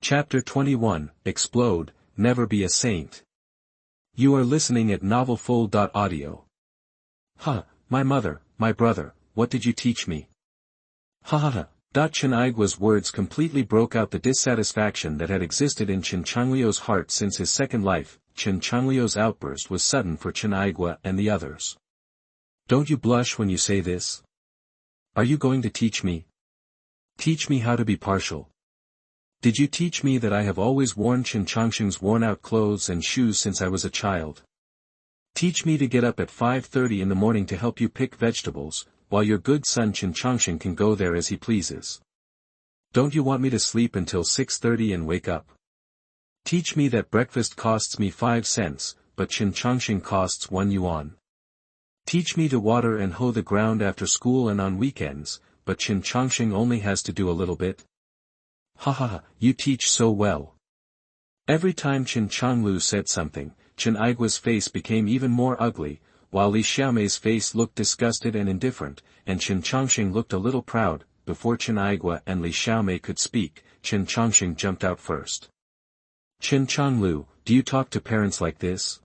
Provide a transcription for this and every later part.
Chapter 21, Explode, Never Be a Saint. You are listening at novelfull.audio. My mother, my brother, what did you teach me? Chen Changligu's words completely broke out the dissatisfaction that had existed in Chen Changliu's heart since his second life. Chen Changliu's outburst was sudden for Chen Changliu and the others. Don't you blush when you say this? Are you going to teach me? Teach me how to be partial. Did you teach me that I have always worn Chen Changsheng's worn-out clothes and shoes since I was a child? Teach me to get up at 5:30 in the morning to help you pick vegetables, while your good son Chen Changsheng can go there as he pleases. Don't you want me to sleep until 6:30 and wake up? Teach me that breakfast costs me 5 cents, but Chen Changsheng costs 1 yuan. Teach me to water and hoe the ground after school and on weekends, but Chen Changsheng only has to do a little bit. You teach so well. Every time Chen Changliu said something, Chen Changligu's face became even more ugly, while Li Xiaomei's face looked disgusted and indifferent, and Chen Changsheng looked a little proud. Before Chen Changliu and Li Xiaomei could speak, Chen Changsheng jumped out first. Chen Changliu, do you talk to parents like this?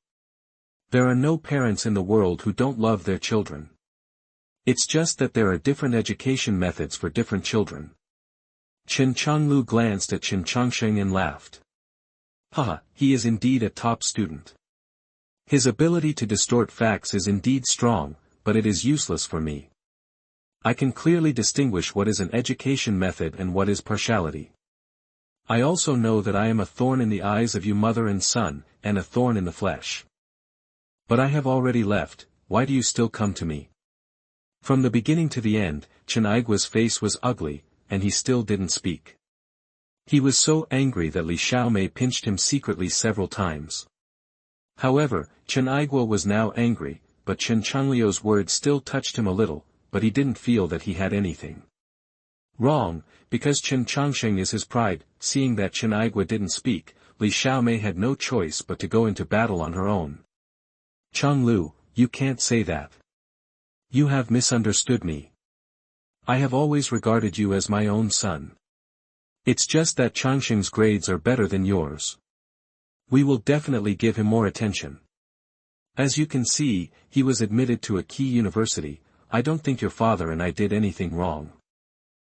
There are no parents in the world who don't love their children. It's just that there are different education methods for different children. Chen Changliu glanced at Chen Changsheng and laughed. He is indeed a top student. His ability to distort facts is indeed strong, but it is useless for me. I can clearly distinguish what is an education method and what is partiality. I also know that I am a thorn in the eyes of you mother and son, and a thorn in the flesh. But I have already left, why do you still come to me? From the beginning to the end, Chen Changligu's face was ugly, and he still didn't speak. He was so angry that Li Xiaomei pinched him secretly several times. However, Chen Changliu was now angry, but Chen Changliu's words still touched him a little, but he didn't feel that he had anything wrong, because Chen Changsheng is his pride. Seeing that Chen Changliu didn't speak, Li Xiaomei had no choice but to go into battle on her own. Changliu, you can't say that. You have misunderstood me. I have always regarded you as my own son. It's just that Changsheng's grades are better than yours. We will definitely give him more attention. As you can see, he was admitted to a key university. I don't think your father and I did anything wrong.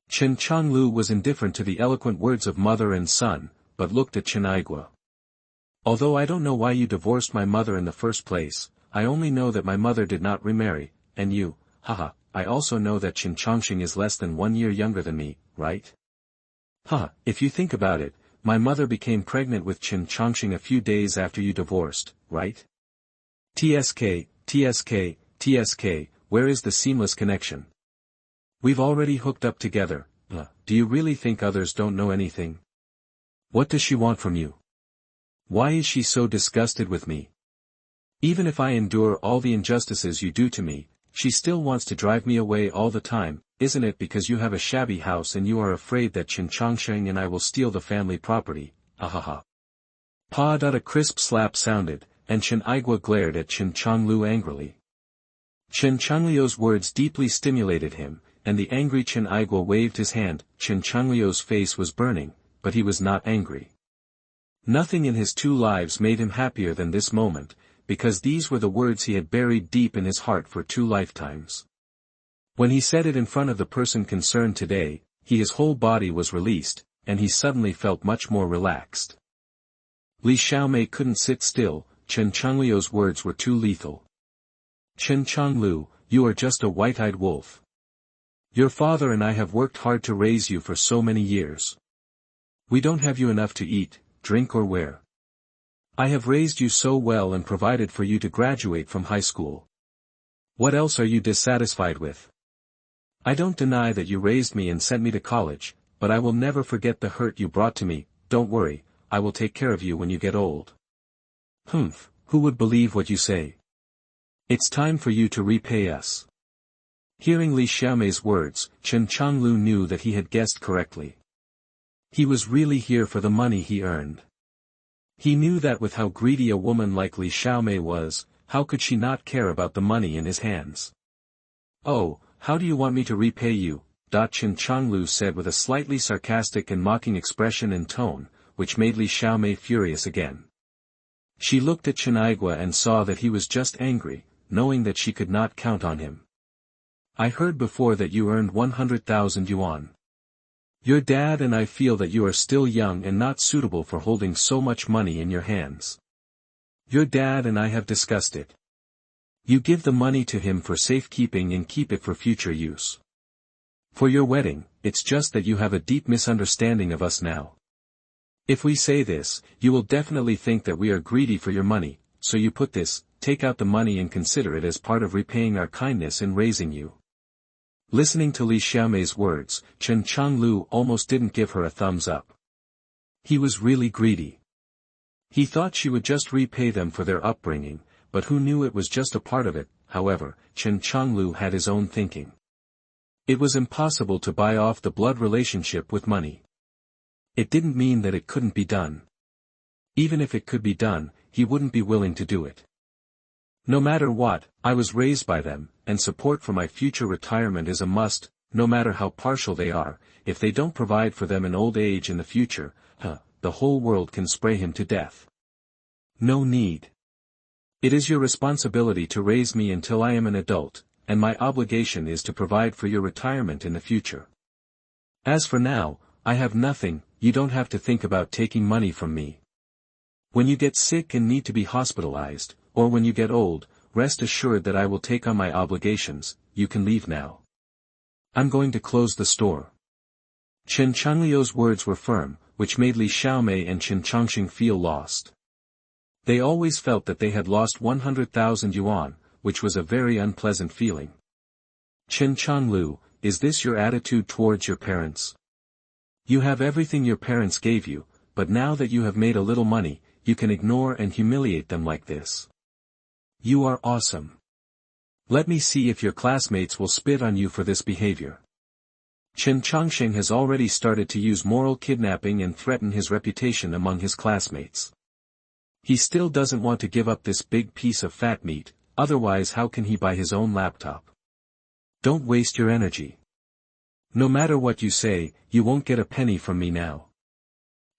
Chen Changliu was indifferent to the eloquent words of mother and son, but looked at Chen Changliu. Although I don't know why you divorced my mother in the first place, I only know that my mother did not remarry, and you, I also know that Chen Changsheng is less than 1 year younger than me, right? If you think about it, my mother became pregnant with Chen Changsheng a few days after you divorced, right? TSK, where is the seamless connection? We've already hooked up together. Do you really think others don't know anything? What does she want from you? Why is she so disgusted with me? Even if I endure all the injustices you do to me, she still wants to drive me away all the time. Isn't it because you have a shabby house and you are afraid that Chen Changsheng and I will steal the family property? A crisp slap sounded, and Chen Changliu glared at Chen Changliu angrily. Chen Changliu's words deeply stimulated him, and the angry Chen Changliu waved his hand. Chen Changliu's face was burning, but he was not angry. Nothing in his 2 lives made him happier than this moment, because these were the words he had buried deep in his heart for 2 lifetimes. When he said it in front of the person concerned today, his whole body was released, and he suddenly felt much more relaxed. Li Xiaomei couldn't sit still. Chen Changliu's words were too lethal. Chen Changliu, you are just a white-eyed wolf. Your father and I have worked hard to raise you for so many years. We don't have you enough to eat, drink or wear. I have raised you so well and provided for you to graduate from high school. What else are you dissatisfied with? I don't deny that you raised me and sent me to college, but I will never forget the hurt you brought to me. Don't worry, I will take care of you when you get old. Who would believe what you say? It's time for you to repay us. Hearing Li Xiaomei's words, Chen Changliu knew that he had guessed correctly. He was really here for the money he earned. He knew that with how greedy a woman like Li Xiaomei was, how could she not care about the money in his hands? Oh, how do you want me to repay you? Chen Changliu said with a slightly sarcastic and mocking expression and tone, which made Li Xiaomei furious again. She looked at Chen Aigua and saw that he was just angry, knowing that she could not count on him. I heard before that you earned 100,000 yuan. Your dad and I feel that you are still young and not suitable for holding so much money in your hands. Your dad and I have discussed it. You give the money to him for safekeeping and keep it for future use. For your wedding, it's just that you have a deep misunderstanding of us now. If we say this, you will definitely think that we are greedy for your money, so you take out the money and consider it as part of repaying our kindness in raising you. Listening to Li Xiaomei's words, Chen Changliu almost didn't give her a thumbs up. He was really greedy. He thought she would just repay them for their upbringing, but who knew it was just a part of it. However, Chen Changliu had his own thinking. It was impossible to buy off the blood relationship with money. It didn't mean that it couldn't be done. Even if it could be done, he wouldn't be willing to do it. No matter what, I was raised by them, and support for my future retirement is a must, no matter how partial they are. If they don't provide for them in old age in the future, the whole world can spray him to death. No need. It is your responsibility to raise me until I am an adult, and my obligation is to provide for your retirement in the future. As for now, I have nothing. You don't have to think about taking money from me. When you get sick and need to be hospitalized, or when you get old, rest assured that I will take on my obligations. You can leave now. I'm going to close the store. Chen Changliu's words were firm, which made Li Xiaomei and Chen Chongqing feel lost. They always felt that they had lost 100,000 yuan, which was a very unpleasant feeling. Chen Changliu, is this your attitude towards your parents? You have everything your parents gave you, but now that you have made a little money, you can ignore and humiliate them like this. You are awesome. Let me see if your classmates will spit on you for this behavior. Chen Chongqing has already started to use moral kidnapping and threaten his reputation among his classmates. He still doesn't want to give up this big piece of fat meat, otherwise how can he buy his own laptop? Don't waste your energy. No matter what you say, you won't get a penny from me now.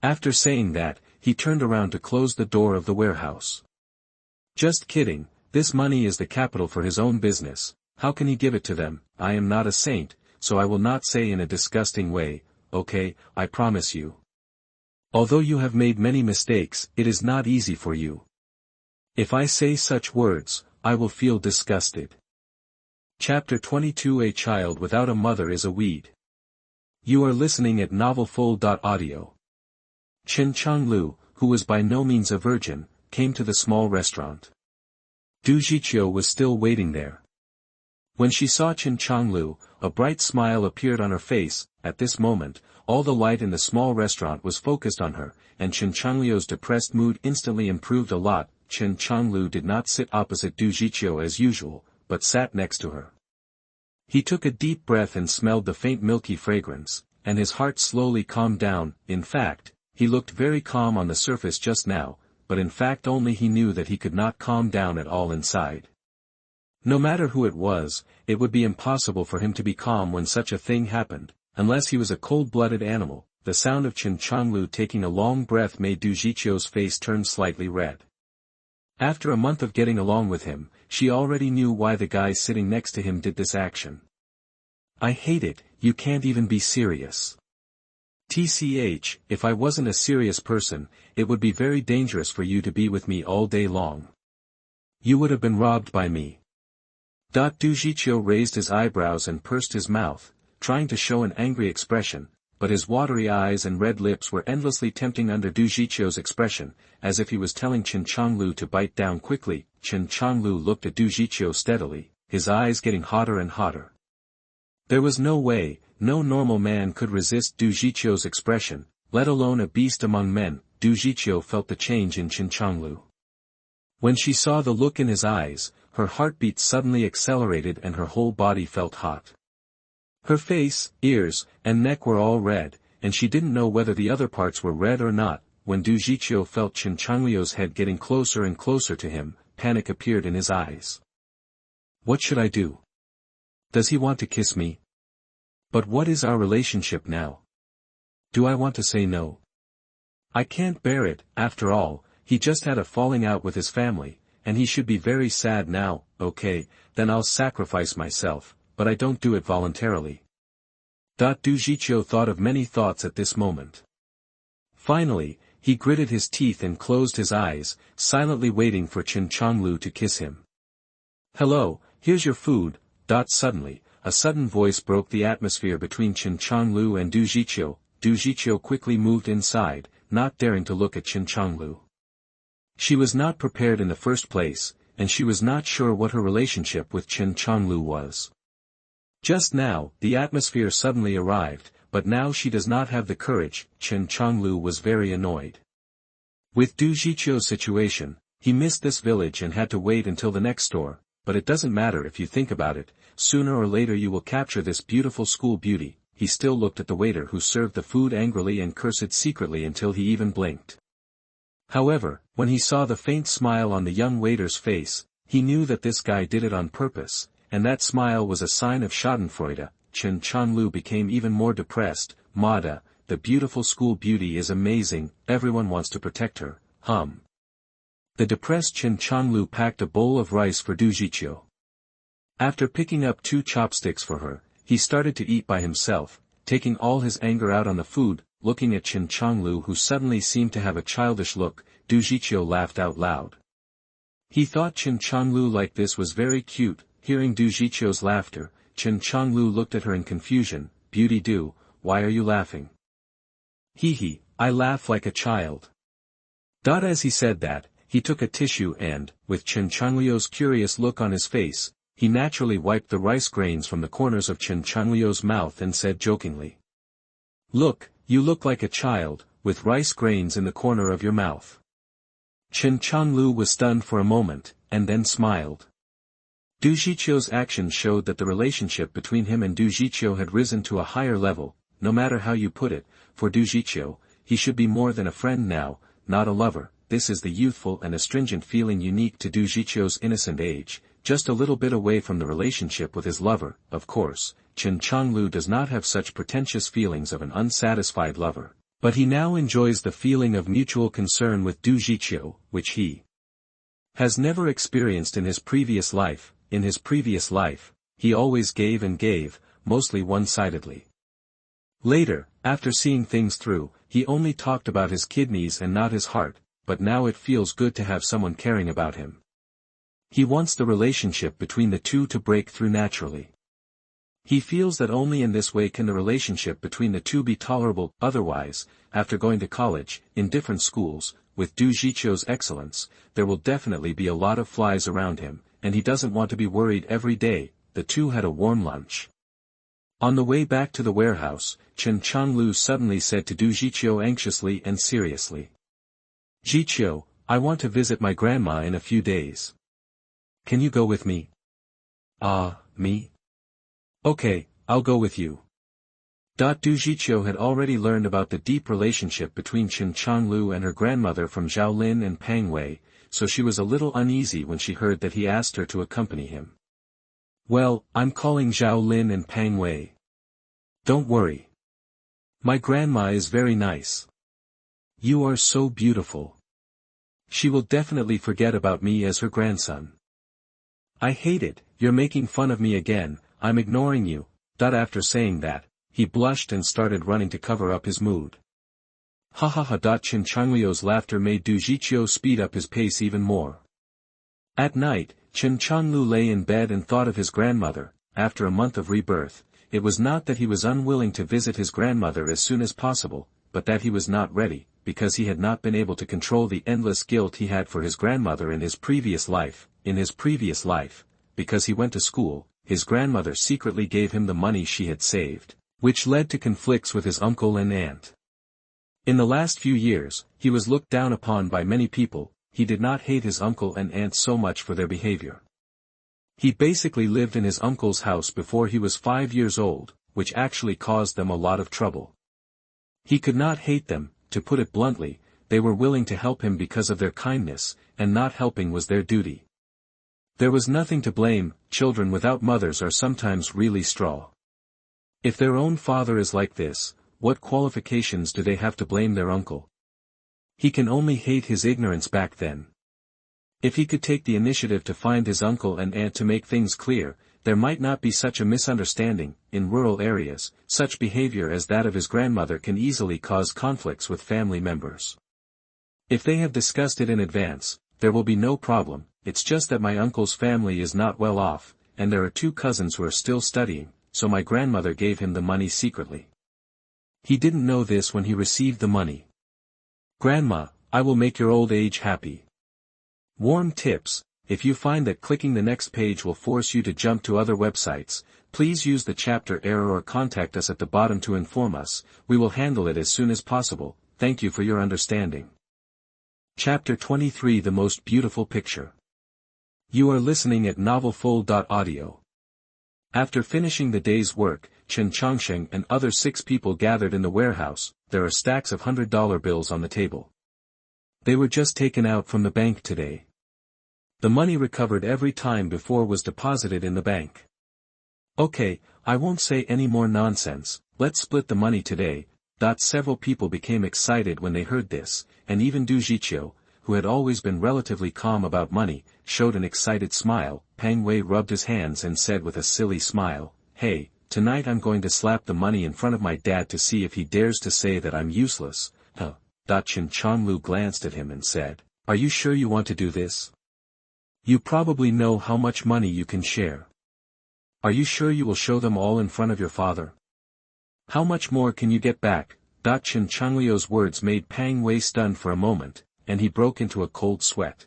After saying that, he turned around to close the door of the warehouse. Just kidding, this money is the capital for his own business. How can he give it to them? I am not a saint, so I will not say in a disgusting way, okay, I promise you. Although you have made many mistakes, it is not easy for you. If I say such words, I will feel disgusted. Chapter 22. A child without a mother is a weed. You are listening at novelfull.audio. Chen Changliu, who was by no means a virgin, came to the small restaurant. Du Zhiqiu was still waiting there. When she saw Chen Changliu, a bright smile appeared on her face. At this moment, all the light in the small restaurant was focused on her, and Chen Changliu's depressed mood instantly improved a lot. Chen Changliu did not sit opposite Du Zhiqiu as usual, but sat next to her. He took a deep breath and smelled the faint milky fragrance, and his heart slowly calmed down. In fact, he looked very calm on the surface just now, but in fact only he knew that he could not calm down at all inside. No matter who it was, it would be impossible for him to be calm when such a thing happened, unless he was a cold-blooded animal. The sound of Chen Changliu taking a long breath made Du Zhiqiu's face turn slightly red. After a month of getting along with him, she already knew why the guy sitting next to him did this action. I hate it, you can't even be serious. TCH, if I wasn't a serious person, it would be very dangerous for you to be with me all day long. You would have been robbed by me. Du Zhiqiu raised his eyebrows and pursed his mouth, trying to show an angry expression, but his watery eyes and red lips were endlessly tempting under Du Zhiqiu's expression, as if he was telling Chen Changliu to bite down quickly. Chen Changliu looked at Du Zhiqiu steadily, his eyes getting hotter and hotter. There was no way, no normal man could resist Du Zhiqiu's expression, let alone a beast among men. Du Zhiqiu felt the change in Chen Changliu. When she saw the look in his eyes, her heartbeat suddenly accelerated and her whole body felt hot. Her face, ears, and neck were all red, and she didn't know whether the other parts were red or not. When Du Zhiqiu felt Chen Changliu's head getting closer and closer to him, panic appeared in his eyes. What should I do? Does he want to kiss me? But what is our relationship now? Do I want to say no? I can't bear it, after all, he just had a falling out with his family, and he should be very sad now. Okay, then I'll sacrifice myself, but I don't do it voluntarily. Du Jiqiu thought of many thoughts at this moment. Finally, he gritted his teeth and closed his eyes, silently waiting for Chen Changliu to kiss him. Hello, here's your food. Suddenly, a sudden voice broke the atmosphere between Chen Changliu and Du Jiqiu. Du Jiqiu quickly moved inside, not daring to look at Chen Changliu. She was not prepared in the first place, and she was not sure what her relationship with Chen Changliu was. Just now, the atmosphere suddenly arrived, but now she does not have the courage. Chen Changliu was very annoyed. With Du Jiqiu's situation, he missed this village and had to wait until the next store, but it doesn't matter if you think about it, sooner or later you will capture this beautiful school beauty. He still looked at the waiter who served the food angrily and cursed secretly until he even blinked. However, when he saw the faint smile on the young waiter's face, he knew that this guy did it on purpose, and that smile was a sign of schadenfreude. Chen Changliu became even more depressed. Mada, the beautiful school beauty is amazing, everyone wants to protect her, The depressed Chen Changliu packed a bowl of rice for Du Jiqiu. After picking up 2 chopsticks for her, he started to eat by himself, taking all his anger out on the food. Looking at Chen Changliu, who suddenly seemed to have a childish look, Du Jiqiu laughed out loud. He thought Chen Changliu like this was very cute. Hearing Du Jiqiu's laughter, Chen Changliu looked at her in confusion. Beauty Du, why are you laughing? Hee, I laugh like a child. As he said that, he took a tissue and, with Chen Changliu's curious look on his face, he naturally wiped the rice grains from the corners of Chen Changliu's mouth and said jokingly. Look, you look like a child, with rice grains in the corner of your mouth. Chen Changliu was stunned for a moment, and then smiled. Du Jiqiu's actions showed that the relationship between him and Du Jiqiu had risen to a higher level. No matter how you put it, for Du Jiqiu, he should be more than a friend now, not a lover. This is the youthful and astringent feeling unique to Du Jiqiu's innocent age, just a little bit away from the relationship with his lover. Of course, Chen Changliu does not have such pretentious feelings of an unsatisfied lover, but he now enjoys the feeling of mutual concern with Du Jiqiu, which he has never experienced in his previous life. In his previous life, he always gave and gave, mostly one-sidedly. Later, after seeing things through, he only talked about his kidneys and not his heart, but now it feels good to have someone caring about him. He wants the relationship between the two to break through naturally. He feels that only in this way can the relationship between the two be tolerable. Otherwise, after going to college, in different schools, with Du Jiqiu's excellence, there will definitely be a lot of flies around him, and he doesn't want to be worried every day. The two had a warm lunch. On the way back to the warehouse, Chen Changliu suddenly said to Du Jiqiu anxiously and seriously. Jiqiu, I want to visit my grandma in a few days. Can you go with me? Me? Okay, I'll go with you. Du Jiqiu had already learned about the deep relationship between Chen Changliu and her grandmother from Zhao Lin and Pang Wei, so she was a little uneasy when she heard that he asked her to accompany him. Well, I'm calling Zhao Lin and Pang Wei. Don't worry. My grandma is very nice. You are so beautiful. She will definitely forget about me as her grandson. I hate it, you're making fun of me again, I'm ignoring you. After saying that, he blushed and started running to cover up his mood. Ha ha ha. Chen Changliu's laughter made Du Jiqiu speed up his pace even more. At night, Chen Changliu lay in bed and thought of his grandmother. After a month of rebirth, it was not that he was unwilling to visit his grandmother as soon as possible, but that he was not ready, because he had not been able to control the endless guilt he had for his grandmother in his previous life. In his previous life, because he went to school, his grandmother secretly gave him the money she had saved, which led to conflicts with his uncle and aunt. In the last few years, he was looked down upon by many people. He did not hate his uncle and aunt so much for their behavior. He basically lived in his uncle's house before he was 5 years old, which actually caused them a lot of trouble. He could not hate them, to put it bluntly, they were willing to help him because of their kindness, and not helping was their duty. There was nothing to blame. Children without mothers are sometimes really straw. If their own father is like this, what qualifications do they have to blame their uncle? He can only hate his ignorance back then. If he could take the initiative to find his uncle and aunt to make things clear, there might not be such a misunderstanding. In rural areas, such behavior as that of his grandmother can easily cause conflicts with family members. If they have discussed it in advance, there will be no problem. It's just that my uncle's family is not well off, and there are 2 cousins who are still studying, so my grandmother gave him the money secretly. He didn't know this when he received the money. Grandma, I will make your old age happy. Warm tips: if you find that clicking the next page will force you to jump to other websites, please use the chapter error or contact us at the bottom to inform us. We will handle it as soon as possible. Thank you for your understanding. Chapter 23: The Most Beautiful Picture. You are listening at novelfull.audio. After finishing the day's work, Chen Changliu and other 6 people gathered in the warehouse. There are stacks of $100 bills on the table. They were just taken out from the bank today. The money recovered every time before was deposited in the bank. Okay, I won't say any more nonsense, let's split the money today. Several people became excited when they heard this, and even Du Jiqiu, who had always been relatively calm about money, showed an excited smile. Pang Wei rubbed his hands and said with a silly smile, "Hey, tonight I'm going to slap the money in front of my dad to see if he dares to say that I'm useless." Chen Changliu glanced at him and said, "Are you sure you want to do this? You probably know how much money you can share. Are you sure you will show them all in front of your father? How much more can you get back?" Chen Changliu's words made Pang Wei stunned for a moment, and he broke into a cold sweat.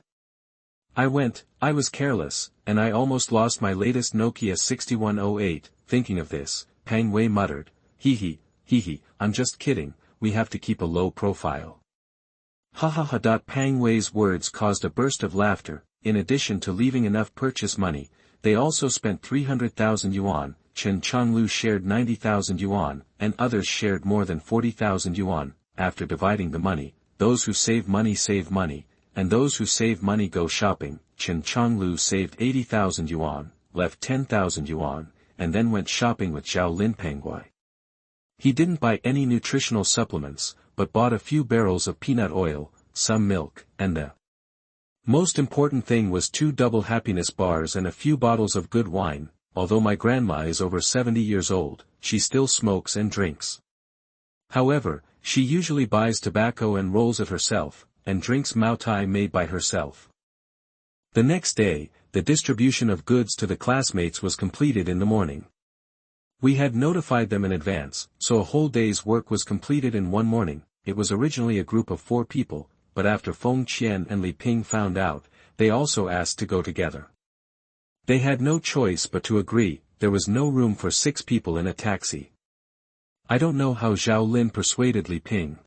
I was careless, and I almost lost my latest Nokia 6108, thinking of this, Pang Wei muttered, hee, I'm just kidding, we have to keep a low profile. Ha ha ha. Pang Wei's words caused a burst of laughter. In addition to leaving enough purchase money, they also spent 300,000 yuan, Chen Changliu shared 90,000 yuan, and others shared more than 40,000 yuan. After dividing the money, those who save money, and those who save money go shopping. Chen Changliu saved 80,000 yuan, left 10,000 yuan, and then went shopping with Zhao Lin Pangwei. He didn't buy any nutritional supplements, but bought a few barrels of peanut oil, some milk, and the most important thing was 2 double happiness bars and a few bottles of good wine. Although my grandma is over 70 years old, she still smokes and drinks. However, she usually buys tobacco and rolls it herself, and drinks Maotai made by herself. The next day, the distribution of goods to the classmates was completed in the morning. We had notified them in advance, so a whole day's work was completed in one morning. It was originally a group of 4 people, but after Feng Qian and Li Ping found out, they also asked to go together. They had no choice but to agree. There was no room for 6 people in a taxi. I don't know how Zhao Lin persuaded Li Ping.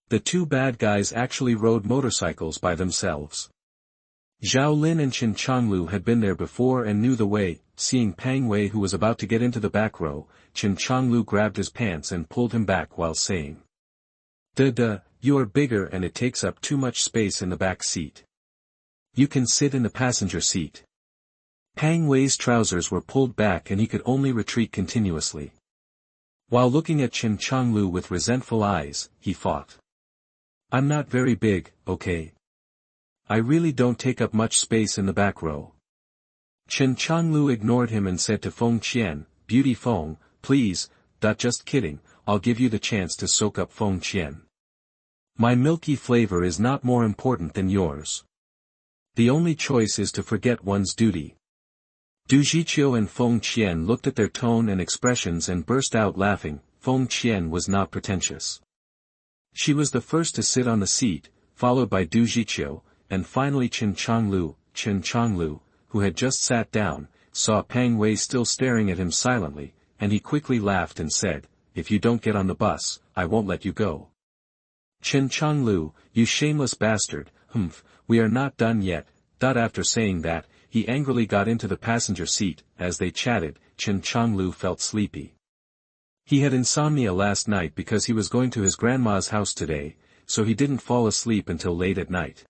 The 2 bad guys actually rode motorcycles by themselves. Zhao Lin and Chen Changliu had been there before and knew the way. Seeing Pang Wei who was about to get into the back row, Chen Changliu grabbed his pants and pulled him back while saying, You are bigger and it takes up too much space in the back seat. You can sit in the passenger seat." Pang Wei's trousers were pulled back and he could only retreat continuously. While looking at Chen Changliu with resentful eyes, he fought. "I'm not very big, okay? I really don't take up much space in the back row." Chen Changliu ignored him and said to Feng Qian, "Beauty Feng, please, just kidding, I'll give you the chance to soak up Feng Qian. My milky flavor is not more important than yours. The only choice is to forget one's duty." Du Jiqiu and Feng Qian looked at their tone and expressions and burst out laughing. Feng Qian was not pretentious. She was the first to sit on the seat, followed by Du Jiqiu, and finally Chen Changliu. Chen Changliu, who had just sat down, saw Pang Wei still staring at him silently, and he quickly laughed and said, "If you don't get on the bus, I won't let you go." Chen Changliu, you shameless bastard, we are not done yet. After saying that, he angrily got into the passenger seat. As they chatted, Chen Changliu felt sleepy. He had insomnia last night because he was going to his grandma's house today, so he didn't fall asleep until late at night.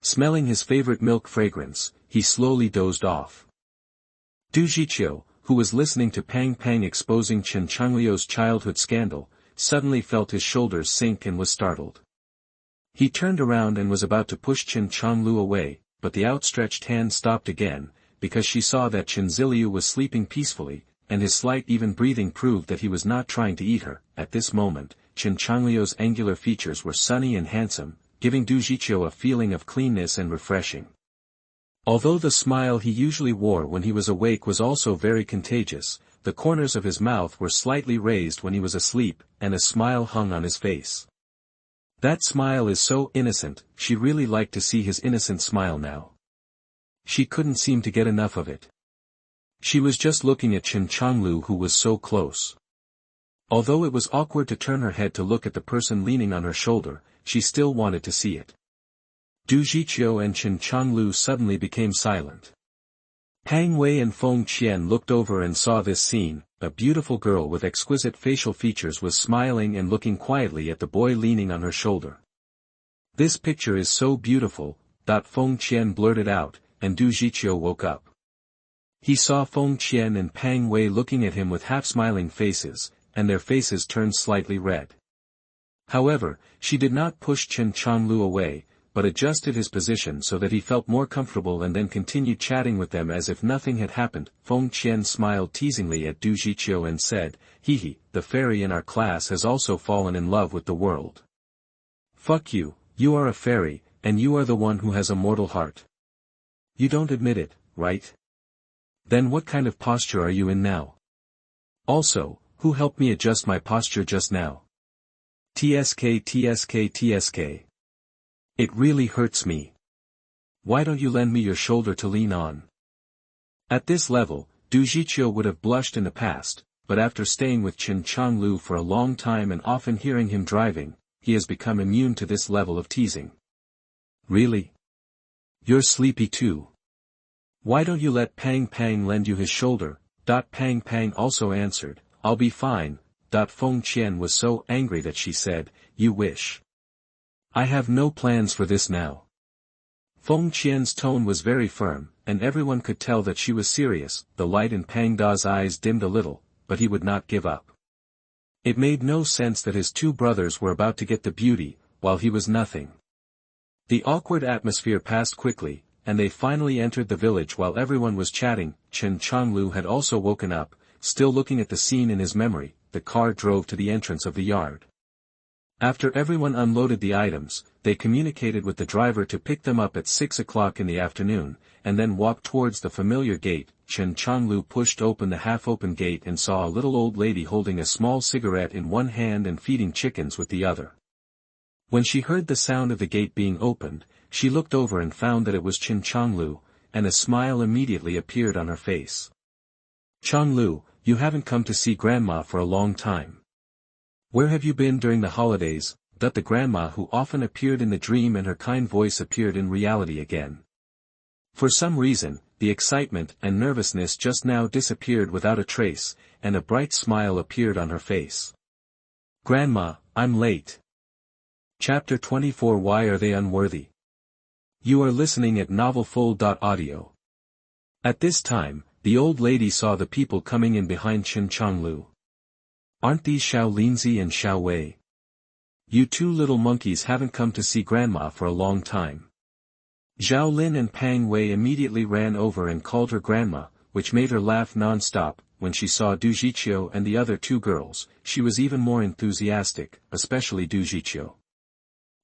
Smelling his favorite milk fragrance, he slowly dozed off. Du Jiqiu, who was listening to Pang Pang exposing Chen Changliu's childhood scandal, suddenly felt his shoulders sink and was startled. He turned around and was about to push Chen Changliu away, but the outstretched hand stopped again, because she saw that Chen Changliu was sleeping peacefully, and his slight even breathing proved that he was not trying to eat her. At this moment, Chen Changliu's angular features were sunny and handsome, giving Du Jiqiu a feeling of cleanness and refreshing. Although the smile he usually wore when he was awake was also very contagious, the corners of his mouth were slightly raised when he was asleep, and a smile hung on his face. That smile is so innocent, she really liked to see his innocent smile now. She couldn't seem to get enough of it. She was just looking at Chen Changliu, who was so close. Although it was awkward to turn her head to look at the person leaning on her shoulder, she still wanted to see it. Du Jiqiu and Chen Changliu suddenly became silent. Pang Wei and Feng Qian looked over and saw this scene. A beautiful girl with exquisite facial features was smiling and looking quietly at the boy leaning on her shoulder. "This picture is so beautiful," Feng Qian blurted out, and Du Jiqiu woke up. He saw Feng Qian and Pang Wei looking at him with half-smiling faces, and their faces turned slightly red. However, she did not push Chen Changliu away, but adjusted his position so that he felt more comfortable and then continued chatting with them as if nothing had happened. Feng Qian smiled teasingly at Du Jiqiu and said, "Hehe, the fairy in our class has also fallen in love with the world." "Fuck you, you are a fairy, and you are the one who has a mortal heart. You don't admit it, right? Then what kind of posture are you in now? Also, who helped me adjust my posture just now? TSK TSK TSK. It really hurts me. Why don't you lend me your shoulder to lean on?" At this level, Du Jiqiu would have blushed in the past, but after staying with Chen Changliu for a long time and often hearing him driving, he has become immune to this level of teasing. "Really? You're sleepy too. Why don't you let Pang Pang lend you his shoulder?" Pang Pang also answered, "I'll be fine." Feng Qian was so angry that she said, "You wish. I have no plans for this now." Feng Qian's tone was very firm, and everyone could tell that she was serious. The light in Pang Da's eyes dimmed a little, but he would not give up. It made no sense that his two brothers were about to get the beauty, while he was nothing. The awkward atmosphere passed quickly, and they finally entered the village while everyone was chatting. Chen Changliu had also woken up, still looking at the scene in his memory. The car drove to the entrance of the yard. After everyone unloaded the items, they communicated with the driver to pick them up at 6 o'clock in the afternoon, and then walked towards the familiar gate. Chen Changliu pushed open the half-open gate and saw a little old lady holding a small cigarette in one hand and feeding chickens with the other. When she heard the sound of the gate being opened, she looked over and found that it was Chen Changliu, and a smile immediately appeared on her face. "Changliu, you haven't come to see Grandma for a long time. Where have you been during the holidays?" The grandma who often appeared in the dream and her kind voice appeared in reality again. For some reason, the excitement and nervousness just now disappeared without a trace, and a bright smile appeared on her face. "Grandma, I'm late." Chapter 24. Why are they unworthy? You are listening at novelfull.audio. At this time, the old lady saw the people coming in behind Chen Changliu. "Aren't these Xiao Linzi and Xiao Wei? You two little monkeys haven't come to see Grandma for a long time." Zhao Lin and Pang Wei immediately ran over and called her Grandma, which made her laugh non-stop. When she saw Du Jiqiu and the other two girls, she was even more enthusiastic, especially Du Jiqiu.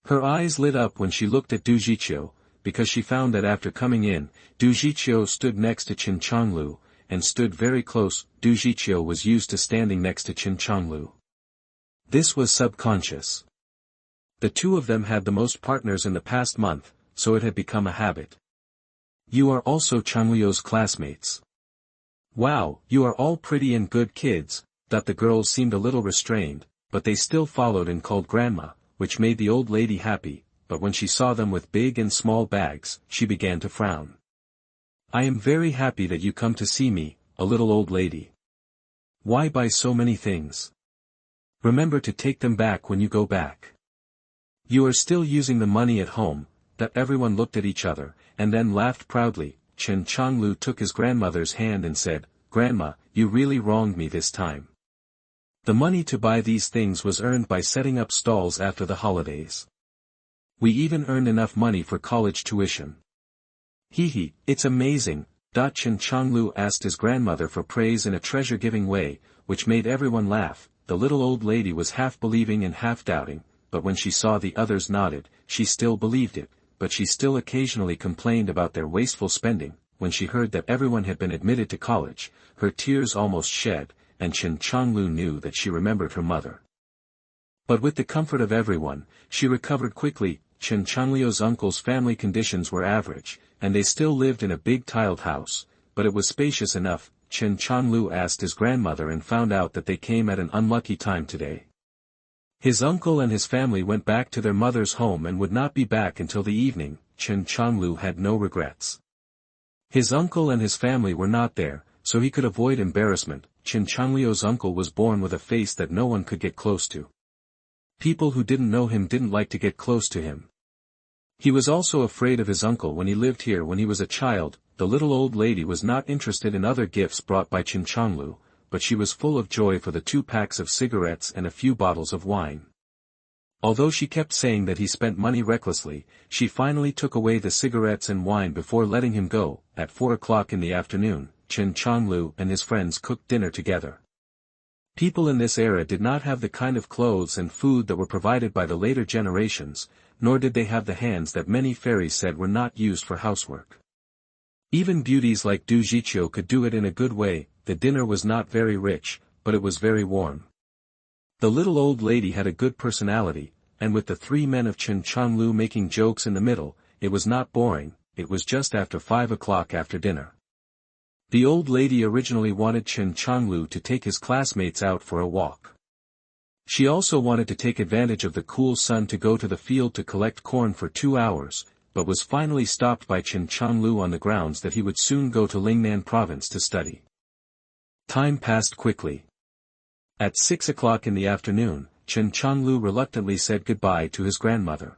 Her eyes lit up when she looked at Du Jiqiu, because she found that after coming in, Du Jiqiu stood next to Chen Changliu, and stood very close. Du Jiqiu was used to standing next to Chen Changliu. This was subconscious. The two of them had the most partners in the past month, so it had become a habit. "You are also Changliu's classmates. Wow, you are all pretty and good kids." The girls seemed a little restrained, but they still followed and called Grandma, which made the old lady happy, but when she saw them with big and small bags, she began to frown. "I am very happy that you come to see me, a little old lady. Why buy so many things? Remember to take them back when you go back. You are still using the money at home." Everyone looked at each other, and then laughed proudly. Chen Changliu took his grandmother's hand and said, "Grandma, you really wronged me this time. The money to buy these things was earned by setting up stalls after the holidays. We even earned enough money for college tuition. Hee, it's amazing. Chen Changliu asked his grandmother for praise in a treasure-giving way, which made everyone laugh. The little old lady was half believing and half doubting, but when she saw the others nodded, she still believed it, but she still occasionally complained about their wasteful spending. When she heard that everyone had been admitted to college, her tears almost shed, and Chen Changliu knew that she remembered her mother. But with the comfort of everyone, she recovered quickly. Chen Changliu's uncle's family conditions were average, and they still lived in a big tiled house, but it was spacious enough. Chen Changliu asked his grandmother and found out that they came at an unlucky time today. His uncle and his family went back to their mother's home and would not be back until the evening. Chen Changliu had no regrets. His uncle and his family were not there, so he could avoid embarrassment. Chen Changliu's uncle was born with a face that no one could get close to. People who didn't know him didn't like to get close to him. He was also afraid of his uncle when he lived here when he was a child. The little old lady was not interested in other gifts brought by Chen Changliu, but she was full of joy for the 2 packs of cigarettes and a few bottles of wine. Although she kept saying that he spent money recklessly, she finally took away the cigarettes and wine before letting him go. At 4 o'clock in the afternoon, Chen Changliu and his friends cooked dinner together. People in this era did not have the kind of clothes and food that were provided by the later generations, nor did they have the hands that many fairies said were not used for housework. Even beauties like Du Jiqiu could do it in a good way. The dinner was not very rich, but it was very warm. The little old lady had a good personality, and with the 3 men of Chen Changliu making jokes in the middle, it was not boring. It was just after 5 o'clock after dinner. The old lady originally wanted Chen Changliu to take his classmates out for a walk. She also wanted to take advantage of the cool sun to go to the field to collect corn for 2 hours, but was finally stopped by Chen Changliu on the grounds that he would soon go to Lingnan province to study. Time passed quickly. At 6 o'clock in the afternoon, Chen Changliu reluctantly said goodbye to his grandmother.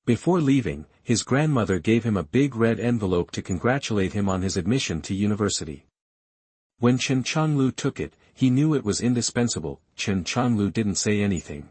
Before leaving, his grandmother gave him a big red envelope to congratulate him on his admission to university. When Chen Changliu took it, he knew it was indispensable. Chen Changliu didn't say anything.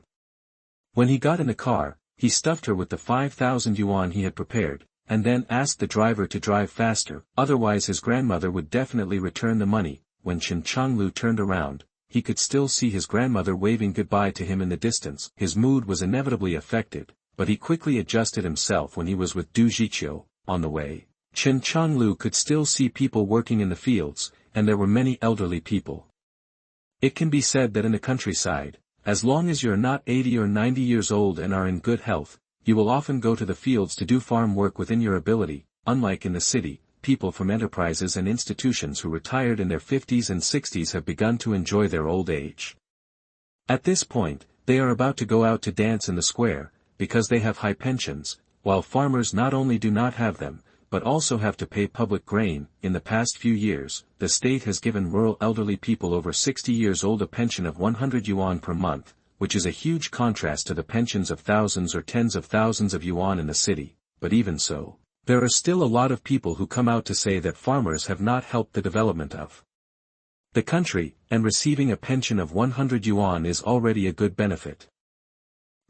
When he got in the car, he stuffed her with the 5,000 yuan he had prepared, and then asked the driver to drive faster, otherwise his grandmother would definitely return the money. When Chen Changliu turned around, he could still see his grandmother waving goodbye to him in the distance. His mood was inevitably affected, but he quickly adjusted himself when he was with Du Jiqiu. On the way, Chen Changliu could still see people working in the fields, and there were many elderly people. It can be said that in the countryside, as long as you're not 80 or 90 years old and are in good health, you will often go to the fields to do farm work within your ability. Unlike in the city, people from enterprises and institutions who retired in their 50s and 60s have begun to enjoy their old age. At this point, they are about to go out to dance in the square, because they have high pensions, while farmers not only do not have them, but also have to pay public grain. In the past few years, the state has given rural elderly people over 60 years old a pension of 100 yuan per month, which is a huge contrast to the pensions of thousands or tens of thousands of yuan in the city. But even so, there are still a lot of people who come out to say that farmers have not helped the development of the country, and receiving a pension of 100 yuan is already a good benefit.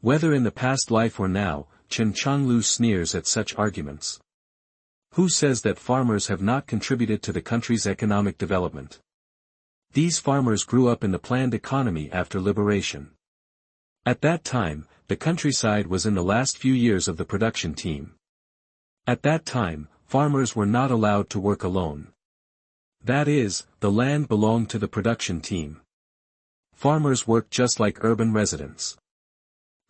Whether in the past life or now, Chen Changliu sneers at such arguments. Who says that farmers have not contributed to the country's economic development? These farmers grew up in the planned economy after liberation. At that time, the countryside was in the last few years of the production team. At that time, farmers were not allowed to work alone. That is, the land belonged to the production team. Farmers worked just like urban residents.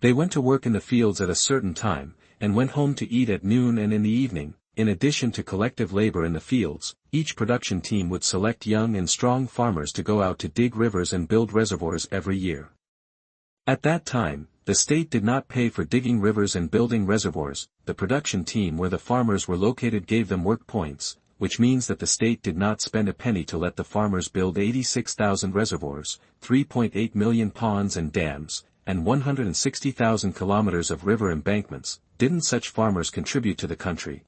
They went to work in the fields at a certain time, and went home to eat at noon and in the evening. In addition to collective labor in the fields, each production team would select young and strong farmers to go out to dig rivers and build reservoirs every year. At that time, the state did not pay for digging rivers and building reservoirs. The production team where the farmers were located gave them work points, which means that the state did not spend a penny to let the farmers build 86,000 reservoirs, 3.8 million ponds and dams, and 160,000 kilometers of river embankments. Didn't such farmers contribute to the country?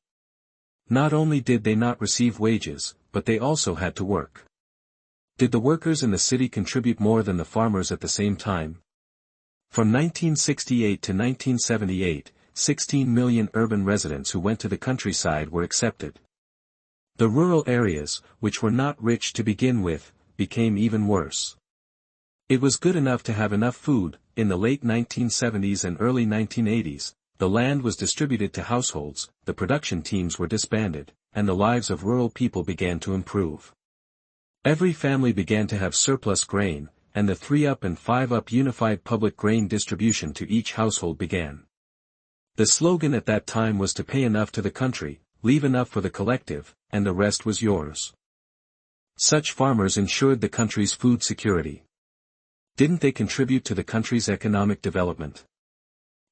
Not only did they not receive wages, but they also had to work. Did the workers in the city contribute more than the farmers at the same time? From 1968 to 1978, 16 million urban residents who went to the countryside were accepted. The rural areas, which were not rich to begin with, became even worse. It was good enough to have enough food. In the late 1970s and early 1980s, the land was distributed to households, the production teams were disbanded, and the lives of rural people began to improve. Every family began to have surplus grain, and the 3-up and 5-up unified public grain distribution to each household began. The slogan at that time was to pay enough to the country, leave enough for the collective, and the rest was yours. Such farmers ensured the country's food security. Didn't they contribute to the country's economic development?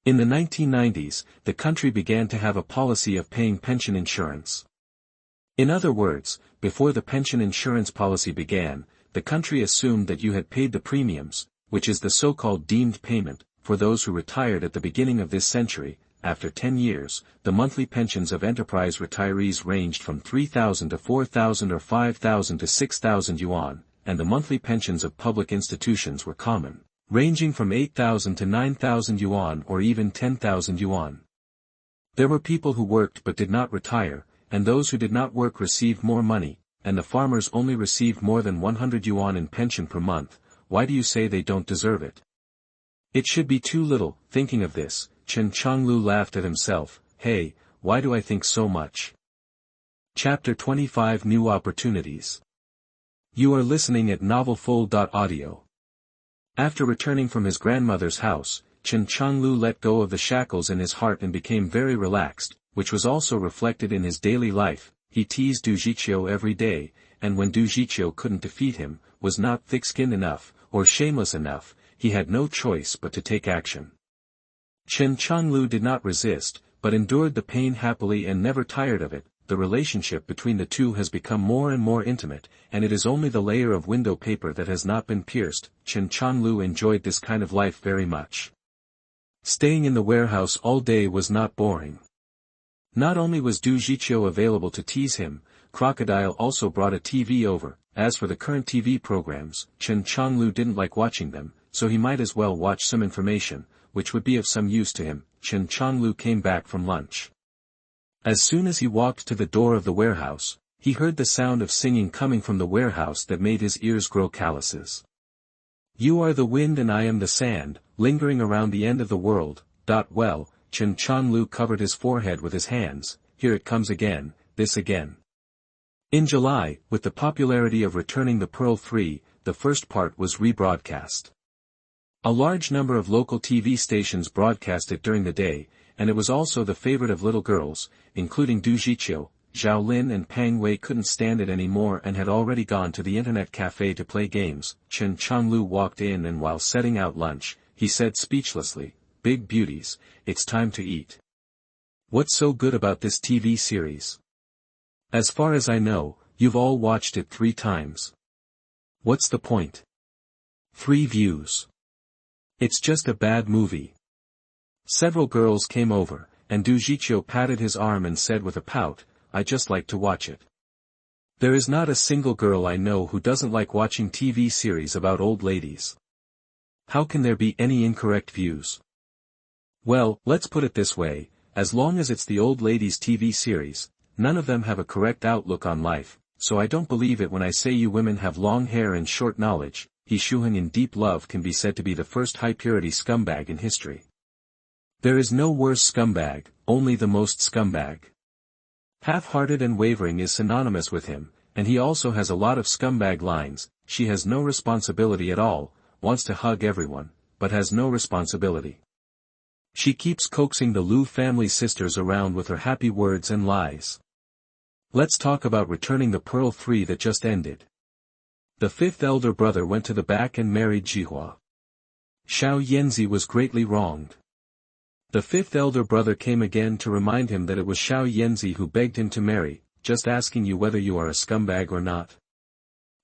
In the 1990s, the country began to have a policy of paying pension insurance. In other words, before the pension insurance policy began, the country assumed that you had paid the premiums, which is the so-called deemed payment, for those who retired at the beginning of this century. After 10 years, the monthly pensions of enterprise retirees ranged from 3,000 to 4,000 or 5,000 to 6,000 yuan, and the monthly pensions of public institutions were common, ranging from 8,000 to 9,000 yuan or even 10,000 yuan. There were people who worked but did not retire, and those who did not work received more money, and the farmers only received more than 100 yuan in pension per month. Why do you say they don't deserve it? It should be too little. Thinking of this, Chen Changliu laughed at himself. Hey, why do I think so much? Chapter 25 New Opportunities. You are listening at novelfull.audio. After returning from his grandmother's house, Chen Changliu let go of the shackles in his heart and became very relaxed, which was also reflected in his daily life. He teased Du Jiqiu every day, and when Du Jiqiu couldn't defeat him, was not thick-skinned enough, or shameless enough, he had no choice but to take action. Chen Changliu did not resist, but endured the pain happily and never tired of it. The relationship between the two has become more and more intimate, and it is only the layer of window paper that has not been pierced. Chen Changliu enjoyed this kind of life very much. Staying in the warehouse all day was not boring. Not only was Du Jiqiu available to tease him, Crocodile also brought a TV over. As for the current TV programs, Chen Changliu didn't like watching them, so he might as well watch some information, which would be of some use to him. Chen Changliu came back from lunch. As soon as he walked to the door of the warehouse, he heard the sound of singing coming from the warehouse that made his ears grow calluses. You are the wind and I am the sand, lingering around the end of the world. Well, Chen Changliu covered his forehead with his hands. Here it comes again, this again. In July, with the popularity of Returning the Pearl 3, the first part was rebroadcast. A large number of local TV stations broadcast it during the day, and it was also the favorite of little girls, including Du Jiqiu. Zhao Lin and Pang Wei couldn't stand it anymore and had already gone to the internet cafe to play games. Chen Changliu walked in and while setting out lunch, he said speechlessly, "Big beauties, it's time to eat. What's so good about this TV series? As far as I know, you've all watched it 3 times. What's the point? 3 views. It's just a bad movie." Several girls came over, and Du Jiqiu patted his arm and said with a pout, "I just like to watch it. There is not a single girl I know who doesn't like watching TV series about old ladies. How can there be any incorrect views? Well, let's put it this way, as long as it's the old ladies' TV series, none of them have a correct outlook on life, so I don't believe it when I say you women have long hair and short knowledge." He Shuheng in Deep Love can be said to be the first high-purity scumbag in history. There is no worse scumbag, only the most scumbag. Half-hearted and wavering is synonymous with him, and he also has a lot of scumbag lines. She has no responsibility at all, wants to hug everyone, but has no responsibility. She keeps coaxing the Liu family sisters around with her happy words and lies. Let's talk about Returning the Pearl 3 that just ended. The 5th elder brother went to the back and married Jihua. Xiao Yanzi was greatly wronged. The 5th elder brother came again to remind him that it was Xiao Yanzi who begged him to marry, just asking you whether you are a scumbag or not.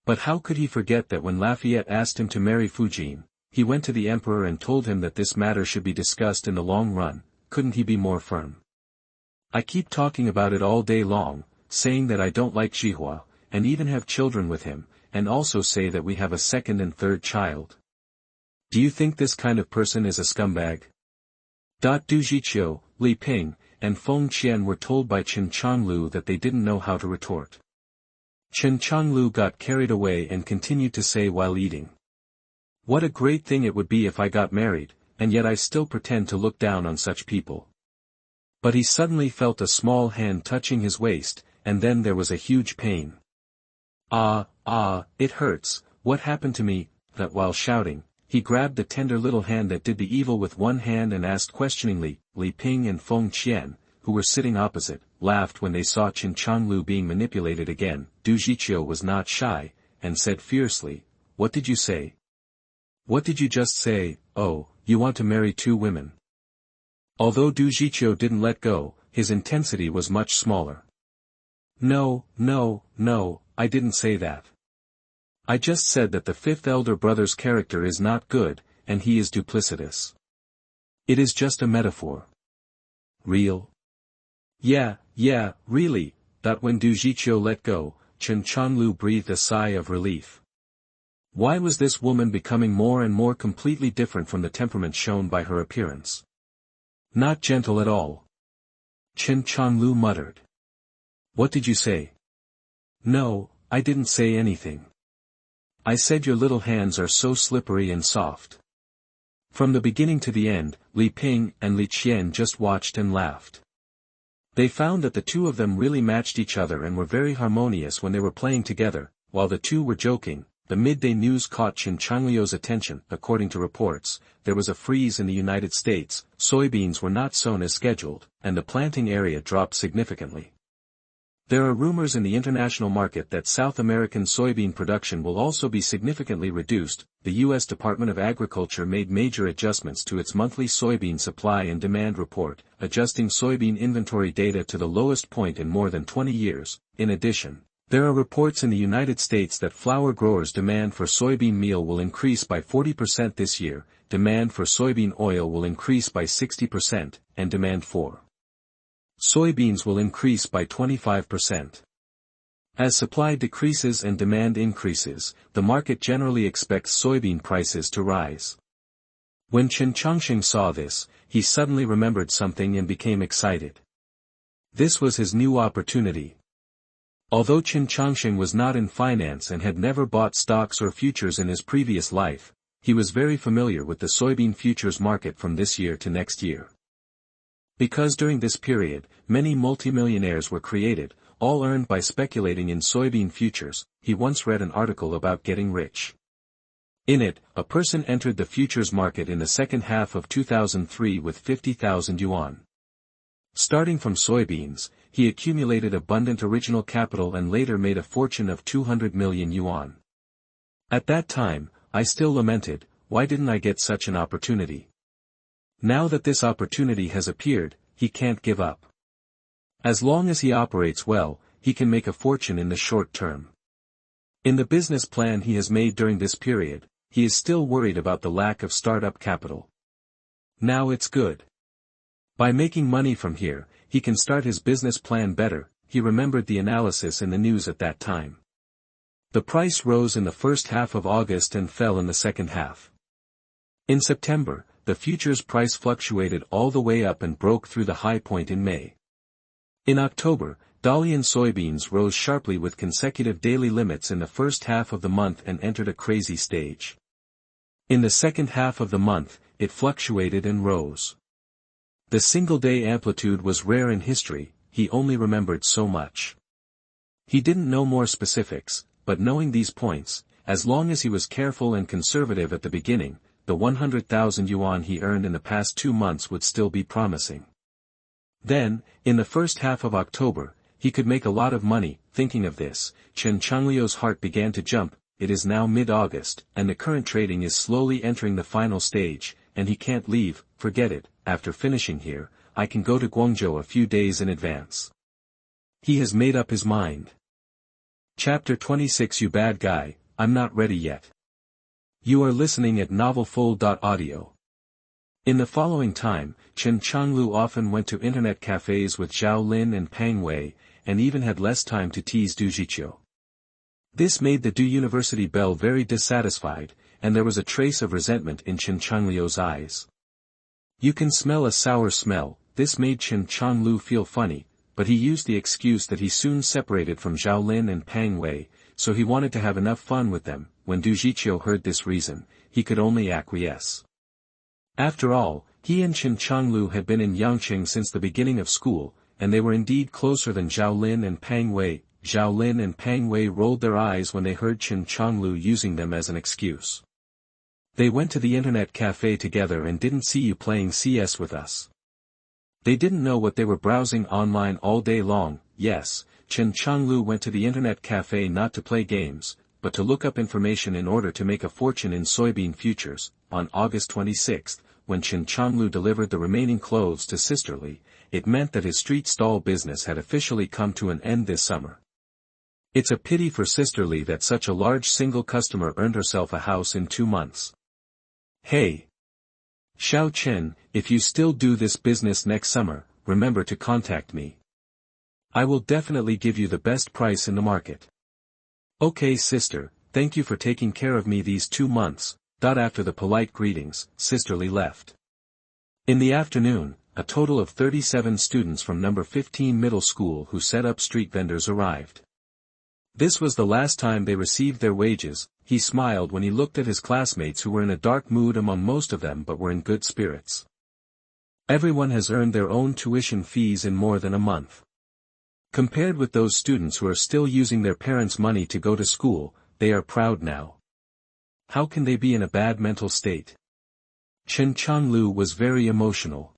But how could he forget that when Lafayette asked him to marry Fujin, he went to the emperor and told him that this matter should be discussed in the long run? Couldn't he be more firm? I keep talking about it all day long, saying that I don't like Jihua, and even have children with him, and also say that we have a 2nd and 3rd child. Do you think this kind of person is a scumbag? Du Jiqiu, Li Ping, and Feng Qian were told by Chen Changliu that they didn't know how to retort. Chen Changliu got carried away and continued to say while eating. What a great thing it would be if I got married, and yet I still pretend to look down on such people. But he suddenly felt a small hand touching his waist, and then there was a huge pain. It hurts, what happened to me? That while shouting, he grabbed the tender little hand that did the evil with one hand and asked questioningly. Li Ping and Feng Qian, who were sitting opposite, laughed when they saw Chen Changliu being manipulated again. Du Zhiqiu was not shy, and said fiercely, "What did you say? What did you just say? Oh, you want to marry 2 women?" Although Du Zhiqiu didn't let go, his intensity was much smaller. No, I didn't say that. I just said that the 5th elder brother's character is not good, and he is duplicitous. It is just a metaphor. Real? Yeah, really. That when Du Zhiqiu let go, Chen Changliu breathed a sigh of relief. Why was this woman becoming more and more completely different from the temperament shown by her appearance? Not gentle at all. Chen Changliu muttered. What did you say? No, I didn't say anything. I said your little hands are so slippery and soft. From the beginning to the end, Li Ping and Li Qian just watched and laughed. They found that the 2 of them really matched each other and were very harmonious when they were playing together. While the 2 were joking, the midday news caught Chen Changliu's attention. According to reports, there was a freeze in the United States, soybeans were not sown as scheduled, and the planting area dropped significantly. There are rumors in the international market that South American soybean production will also be significantly reduced. The U.S. Department of Agriculture made major adjustments to its monthly soybean supply and demand report, adjusting soybean inventory data to the lowest point in more than 20 years. In addition, there are reports in the United States that flour growers' demand for soybean meal will increase by 40% this year, demand for soybean oil will increase by 60%, and demand for soybeans will increase by 25%. As supply decreases and demand increases, the market generally expects soybean prices to rise. When Chen Changliu saw this, he suddenly remembered something and became excited. This was his new opportunity. Although Chen Changliu was not in finance and had never bought stocks or futures in his previous life, he was very familiar with the soybean futures market from this year to next year. Because during this period, many multimillionaires were created, all earned by speculating in soybean futures. He once read an article about getting rich. In it, a person entered the futures market in the second half of 2003 with 50,000 yuan. Starting from soybeans, he accumulated abundant original capital and later made a fortune of 200 million yuan. At that time, I still lamented, why didn't I get such an opportunity? Now that this opportunity has appeared, he can't give up. As long as he operates well, he can make a fortune in the short term. In the business plan he has made during this period, he is still worried about the lack of startup capital. Now it's good. By making money from here, he can start his business plan better. He remembered the analysis in the news at that time. The price rose in the first half of August and fell in the second half. In September, the futures price fluctuated all the way up and broke through the high point in May. In October, Dalian soybeans rose sharply with consecutive daily limits in the first half of the month and entered a crazy stage. In the second half of the month, it fluctuated and rose. The single-day amplitude was rare in history. He only remembered so much. He didn't know more specifics, but knowing these points, as long as he was careful and conservative at the beginning, the 100,000 yuan he earned in the past 2 months would still be promising. Then, in the first half of October, he could make a lot of money. Thinking of this, Chen Changliu's heart began to jump. It is now mid-August, and the current trading is slowly entering the final stage, and he can't leave. Forget it, after finishing here, I can go to Guangzhou a few days in advance. He has made up his mind. Chapter 26. You bad guy, I'm not ready yet. You are listening at novelfull.audio. In the following time, Chen Changliu often went to internet cafes with Zhao Lin and Pang Wei, and even had less time to tease Du Zhiqiu. This made the Du University belle very dissatisfied, and there was a trace of resentment in Chen Changliu's eyes. You can smell a sour smell, this made Chen Changliu feel funny, but he used the excuse that he soon separated from Zhao Lin and Pang Wei, so he wanted to have enough fun with them. When Du Jiqiu heard this reason, he could only acquiesce. After all, he and Chen Changliu had been in Yangcheng since the beginning of school, and they were indeed closer than Zhao Lin and Pang Wei. Zhao Lin and Pang Wei rolled their eyes when they heard Chen Changliu using them as an excuse. They went to the internet cafe together and didn't see you playing CS with us. They didn't know what they were browsing online all day long. Yes, Chen Changliu went to the internet cafe not to play games, but to look up information in order to make a fortune in soybean futures. On August 26, when Chen Changliu delivered the remaining clothes to Sisterly, it meant that his street stall business had officially come to an end this summer. It's a pity for Sisterly that such a large single customer earned herself a house in 2 months. Hey! Xiao Chen, if you still do this business next summer, remember to contact me. I will definitely give you the best price in the market. Okay sister, thank you for taking care of me these 2 months. After the polite greetings, Sisterly left. In the afternoon, a total of 37 students from number 15 middle school who set up street vendors arrived. This was the last time they received their wages. He smiled when he looked at his classmates who were in a dark mood among most of them but were in good spirits. Everyone has earned their own tuition fees in more than a month. Compared with those students who are still using their parents' money to go to school, they are proud now. How can they be in a bad mental state? Chen Changliu was very emotional.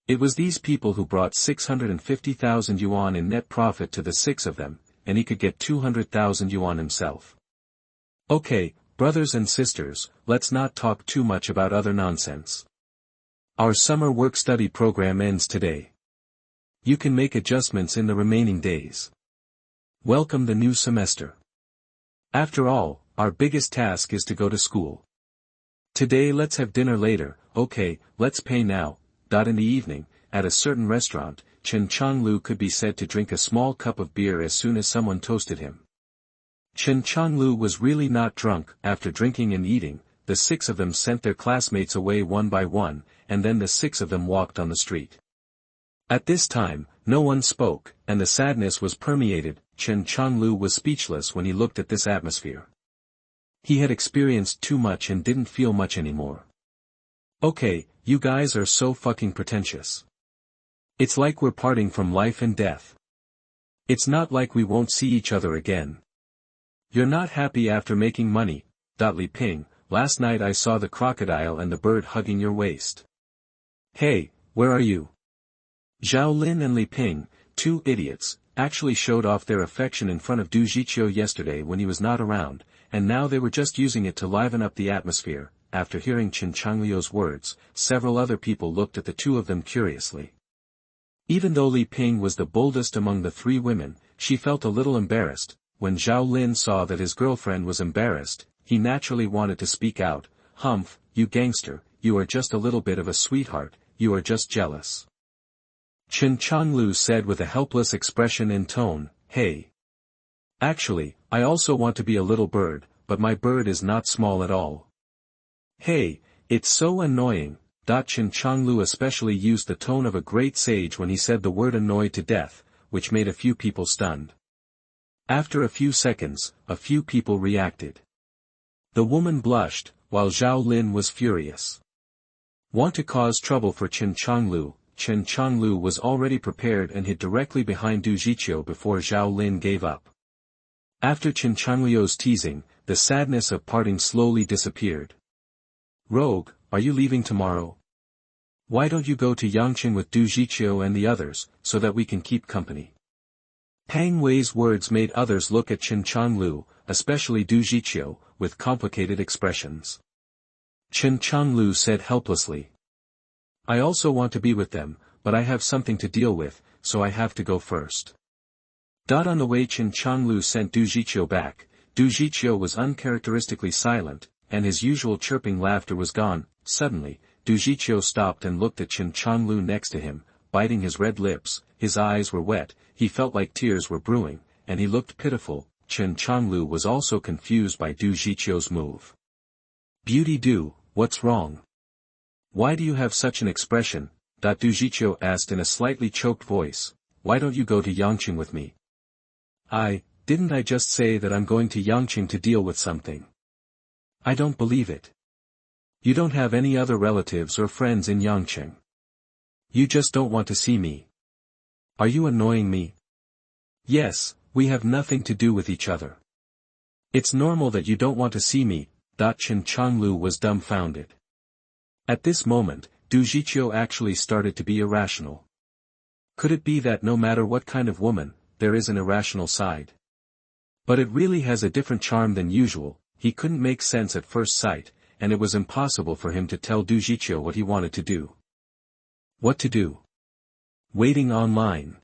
It was these people who brought 650,000 yuan in net profit to the 6 of them, and he could get 200,000 yuan himself. Okay, brothers and sisters, let's not talk too much about other nonsense. Our summer work-study program ends today. You can make adjustments in the remaining days. Welcome the new semester. After all, our biggest task is to go to school. Today let's have dinner later. Okay, let's pay now. In the evening, at a certain restaurant, Chen Changliu could be said to drink a small cup of beer as soon as someone toasted him. Chen Changliu was really not drunk. After drinking and eating, the 6 of them sent their classmates away one by one, and then the 6 of them walked on the street. At this time, no one spoke, and the sadness was permeated. Chen Changliu was speechless when he looked at this atmosphere. He had experienced too much and didn't feel much anymore. Okay, you guys are so fucking pretentious. It's like we're parting from life and death. It's not like we won't see each other again. You're not happy after making money. Li Ping, last night I saw the crocodile and the bird hugging your waist. Hey, where are you? Zhao Lin and Li Ping, 2 idiots, actually showed off their affection in front of Du Jiqiu yesterday when he was not around, and now they were just using it to liven up the atmosphere. After hearing Chen Changliu's words, several other people looked at the 2 of them curiously. Even though Li Ping was the boldest among the 3 women, she felt a little embarrassed. When Zhao Lin saw that his girlfriend was embarrassed, he naturally wanted to speak out. Humph, you gangster, you are just a little bit of a sweetheart, you are just jealous. Chen Changliu said with a helpless expression and tone, hey. Actually, I also want to be a little bird, but my bird is not small at all. Hey, it's so annoying. Chen Changliu especially used the tone of a great sage when he said the word annoyed to death, which made a few people stunned. After a few seconds, a few people reacted. The woman blushed, while Zhao Lin was furious. Want to cause trouble for Chen Changliu? Chen Changliu was already prepared and hid directly behind Du Jiqiu before Zhao Lin gave up. After Chen Changliu's teasing, the sadness of parting slowly disappeared. Rogue, are you leaving tomorrow? Why don't you go to Yangcheng with Du Jiqiu and the others, so that we can keep company? Pang Wei's words made others look at Chen Changliu, especially Du Jiqiu, with complicated expressions. Chen Changliu said helplessly. I also want to be with them, but I have something to deal with, so I have to go first. On the way Chen Changliu sent Du Jiqiu back. Du Jiqiu was uncharacteristically silent, and his usual chirping laughter was gone. Suddenly, Du Jiqiu stopped and looked at Chen Changliu next to him, biting his red lips. His eyes were wet, he felt like tears were brewing, and he looked pitiful. Chen Changliu was also confused by Du Jiqiu's move. Beauty Du, what's wrong? Why do you have such an expression? Du Jiqiu asked in a slightly choked voice, why don't you go to Yangcheng with me? Didn't I just say that I'm going to Yangcheng to deal with something? I don't believe it. You don't have any other relatives or friends in Yangcheng. You just don't want to see me. Are you annoying me? Yes, we have nothing to do with each other. It's normal that you don't want to see me. Chen Changliu was dumbfounded. At this moment, Du Jiqiu actually started to be irrational. Could it be that no matter what kind of woman, there is an irrational side? But it really has a different charm than usual. He couldn't make sense at first sight, and it was impossible for him to tell Du Jiqiu what he wanted to do. What to do? Waiting online.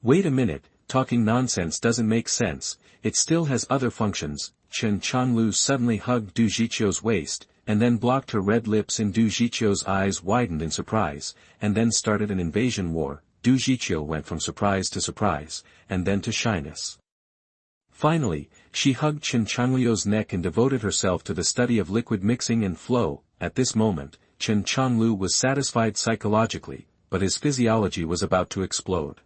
Wait a minute, talking nonsense doesn't make sense, it still has other functions. Chen Changliu suddenly hugged Du Jiqiu's waist, and then blocked her red lips, and Du Jiqiu's eyes widened in surprise, and then started an invasion war. Du Jiqiu went from surprise to surprise, and then to shyness. Finally, she hugged Chen Changliu's neck and devoted herself to the study of liquid mixing and flow. At this moment, Chen Changliu was satisfied psychologically, but his physiology was about to explode.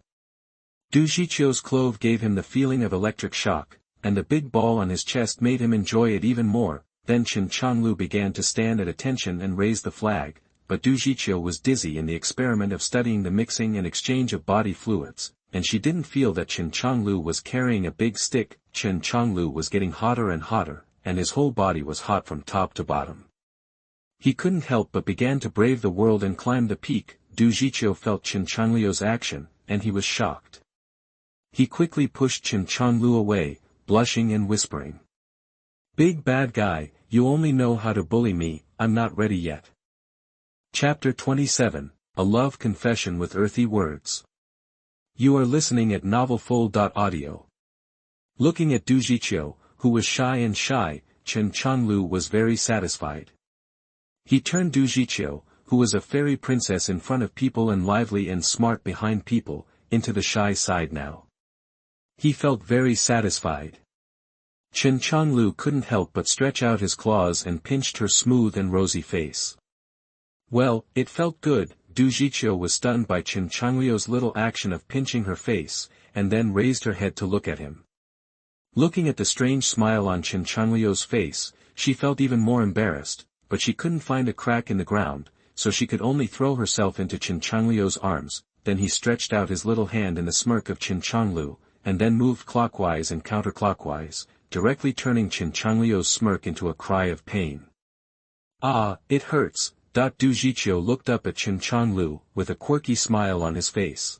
Du Jiqiu's clove gave him the feeling of electric shock, and the big ball on his chest made him enjoy it even more. Then Chen Changliu began to stand at attention and raise the flag, but Du Jiqiu was dizzy in the experiment of studying the mixing and exchange of body fluids, and she didn't feel that Chen Changliu was carrying a big stick. Chen Changliu was getting hotter and hotter, and his whole body was hot from top to bottom. He couldn't help but began to brave the world and climb the peak. Du Jiqiu felt Chen Changliu's action, and he was shocked. He quickly pushed Chen Changliu away, blushing and whispering. Big bad guy, you only know how to bully me, I'm not ready yet. Chapter 27, A Love Confession with Earthy Words. You are listening at novelfull.audio. Looking at Du Jiqiu, who was shy, Chen Changliu was very satisfied. He turned Du Jiqiu, who was a fairy princess in front of people and lively and smart behind people, into the shy side now. He felt very satisfied. Chen Changliu couldn't help but stretch out his claws and pinched her smooth and rosy face. Well, it felt good. Du Jiqiu was stunned by Chen Changliu's little action of pinching her face, and then raised her head to look at him. Looking at the strange smile on Chen Changliu's face, she felt even more embarrassed, but she couldn't find a crack in the ground, so she could only throw herself into Chen Changliu's arms. Then he stretched out his little hand in the smirk of Chen Changliu, and then moved clockwise and counterclockwise, directly turning Chen Changliu's smirk into a cry of pain. Ah, it hurts. Du Jiqiu looked up at Chen Changliu, with a quirky smile on his face.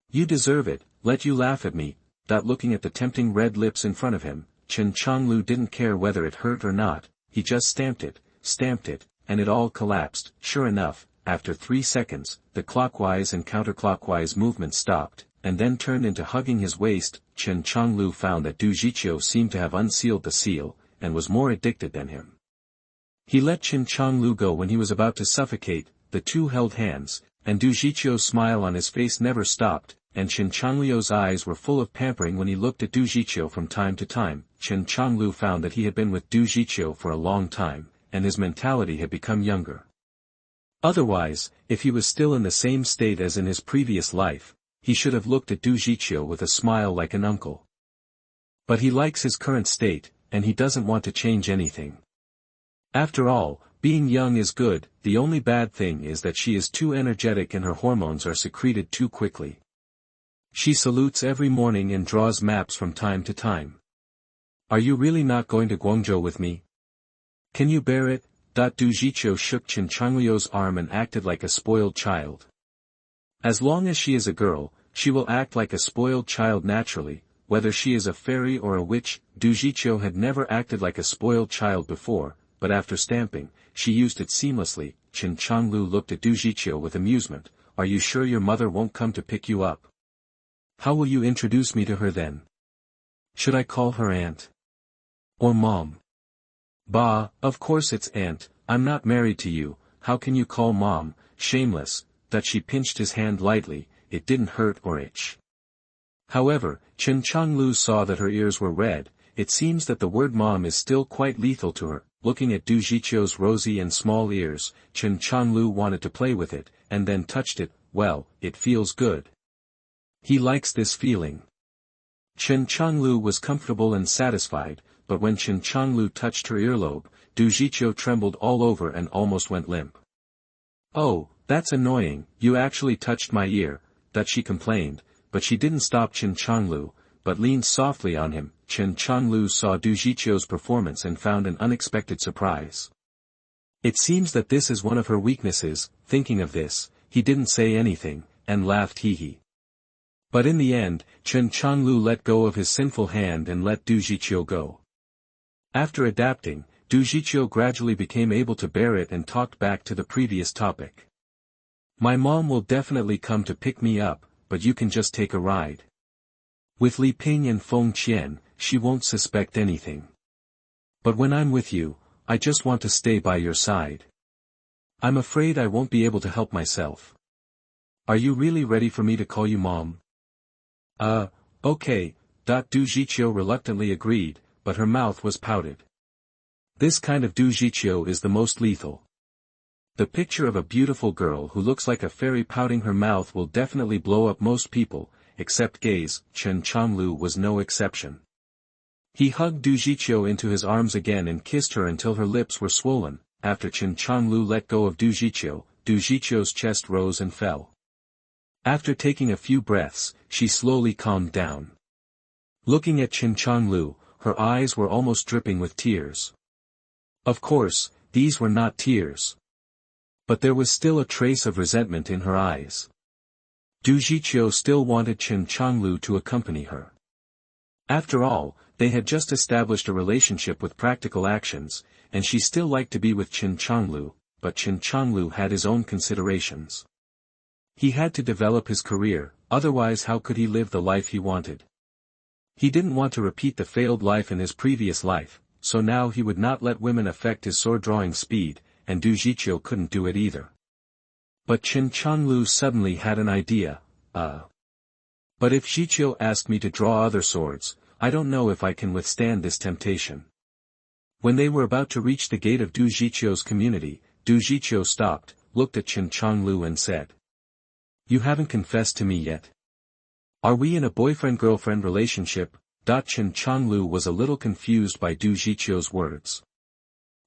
You deserve it, let you laugh at me. Looking at the tempting red lips in front of him, Chen Changliu didn't care whether it hurt or not, he just stamped it, and it all collapsed. Sure enough, after 3 seconds, the clockwise and counterclockwise movement stopped, and then turned into hugging his waist. Chen Changliu found that Du Jiqiu seemed to have unsealed the seal, and was more addicted than him. He let Chen Changliu go when he was about to suffocate. The two held hands, and Du Jiqiu's smile on his face never stopped, and Chen Changliu's eyes were full of pampering when he looked at Du Jiqiu from time to time. Chen Changliu found that he had been with Du Jiqiu for a long time, and his mentality had become younger. Otherwise, if he was still in the same state as in his previous life, he should have looked at Du Jiqiu with a smile like an uncle. But he likes his current state, and he doesn't want to change anything. After all, being young is good, the only bad thing is that she is too energetic and her hormones are secreted too quickly. She salutes every morning and draws maps from time to time. Are you really not going to Guangzhou with me? Can you bear it? Du Jiqiu shook Chen Changliu's arm and acted like a spoiled child. As long as she is a girl, she will act like a spoiled child naturally, whether she is a fairy or a witch. Du Jiqiu had never acted like a spoiled child before, but after stamping, she used it seamlessly. Chen Changliu looked at Du Jiqiu with amusement. Are you sure your mother won't come to pick you up? How will you introduce me to her then? Should I call her aunt? Or mom? Bah, of course it's aunt, I'm not married to you, how can you call mom? Shameless. That she pinched his hand lightly, it didn't hurt or itch. However, Chen Changliu saw that her ears were red, it seems that the word mom is still quite lethal to her. Looking at Du Jiqiu's rosy and small ears, Chen Changliu wanted to play with it, and then touched it. Well, it feels good. He likes this feeling. Chen Changliu was comfortable and satisfied, but when Chen Changliu touched her earlobe, Du Jiqiu trembled all over and almost went limp. "Oh, that's annoying, you actually touched my ear," that she complained, but she didn't stop Chen Changliu, but leaned softly on him. Chen Changliu saw Du Jiqiu's performance and found an unexpected surprise. It seems that this is one of her weaknesses. Thinking of this, he didn't say anything, and laughed hee. But in the end, Chen Changliu let go of his sinful hand and let Du Jiqiu go. After adapting, Du Jiqiu gradually became able to bear it and talked back to the previous topic. "My mom will definitely come to pick me up, but you can just take a ride. With Li Ping and Feng Qian, she won't suspect anything. But when I'm with you, I just want to stay by your side. I'm afraid I won't be able to help myself. Are you really ready for me to call you mom?" Okay. Du Jiqiu reluctantly agreed, but her mouth was pouted. This kind of Du Jiqiu is the most lethal. The picture of a beautiful girl who looks like a fairy pouting her mouth will definitely blow up most people, except gays. Chen Changliu was no exception. He hugged Du Jiqiu into his arms again and kissed her until her lips were swollen. After Chen Changliu let go of Du Jiqiu's chest rose and fell. After taking a few breaths, she slowly calmed down. Looking at Chen Changliu, her eyes were almost dripping with tears. Of course, these were not tears. But there was still a trace of resentment in her eyes. Du Jiqiu still wanted Chen Changliu to accompany her. After all, they had just established a relationship with practical actions, and she still liked to be with Chen Changliu, but Chen Changliu had his own considerations. He had to develop his career, otherwise how could he live the life he wanted? He didn't want to repeat the failed life in his previous life, so now he would not let women affect his sword-drawing speed, and Du Jiqiu couldn't do it either. But Chen Changliu suddenly had an idea. But if Jiqiu asked me to draw other swords, I don't know if I can withstand this temptation." When they were about to reach the gate of Du Jiqiu's community, Du Jiqiu stopped, looked at Chen Changliu and said, "You haven't confessed to me yet. Are we in a boyfriend-girlfriend relationship?" Chen Changliu was a little confused by Du Jiqiu's words.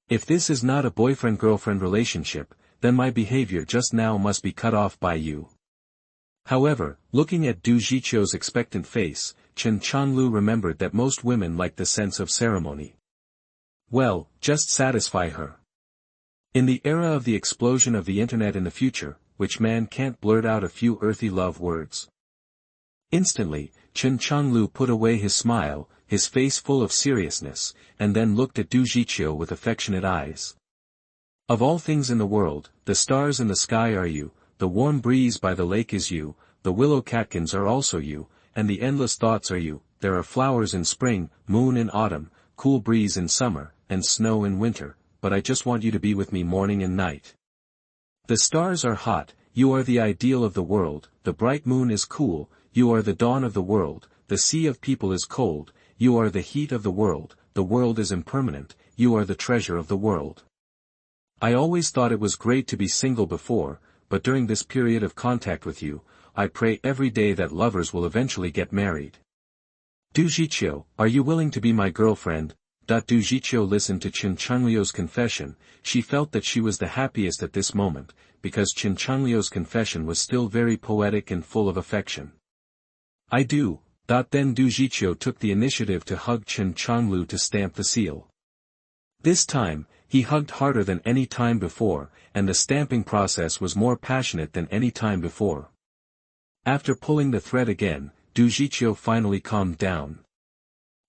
"If this is not a boyfriend-girlfriend relationship, then my behavior just now must be cut off by you." However, looking at Du Jiqiu's expectant face, Chen Changliu remembered that most women like the sense of ceremony. Well, just satisfy her. In the era of the explosion of the internet in the future, which man can't blurt out a few earthy love words? Instantly, Chen Changliu put away his smile, his face full of seriousness, and then looked at Du Jiqiu with affectionate eyes. "Of all things in the world, the stars in the sky are you, the warm breeze by the lake is you, the willow catkins are also you, and the endless thoughts are you. There are flowers in spring, moon in autumn, cool breeze in summer, and snow in winter, but I just want you to be with me morning and night. The stars are hot, you are the ideal of the world, the bright moon is cool, you are the dawn of the world, the sea of people is cold, you are the heat of the world is impermanent, you are the treasure of the world. I always thought it was great to be single before, but during this period of contact with you, I pray every day that lovers will eventually get married. Du Jiqiu, are you willing to be my girlfriend?" Du Jiqiu listened to Chen Changliu's confession. She felt that she was the happiest at this moment, because Chen Changliu's confession was still very poetic and full of affection. "I do." Then Du Jiqiu took the initiative to hug Chen Changliu to stamp the seal. This time, he hugged harder than any time before, and the stamping process was more passionate than any time before. After pulling the thread again, Du Jiqiu finally calmed down.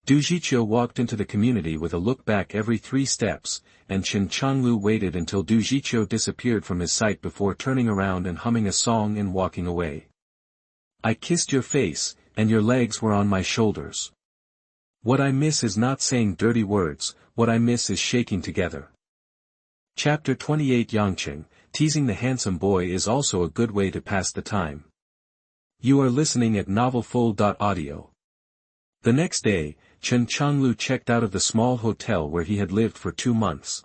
Du Jiqiu walked into the community with a look back every 3 steps, and Chen Changliu waited until Du Jiqiu disappeared from his sight before turning around and humming a song and walking away. I kissed your face, and your legs were on my shoulders. What I miss is not saying dirty words, what I miss is shaking together. Chapter 28 Yangcheng, teasing the handsome boy is also a good way to pass the time. You are listening at novelfull.audio. The next day, Chen Changliu checked out of the small hotel where he had lived for 2 months.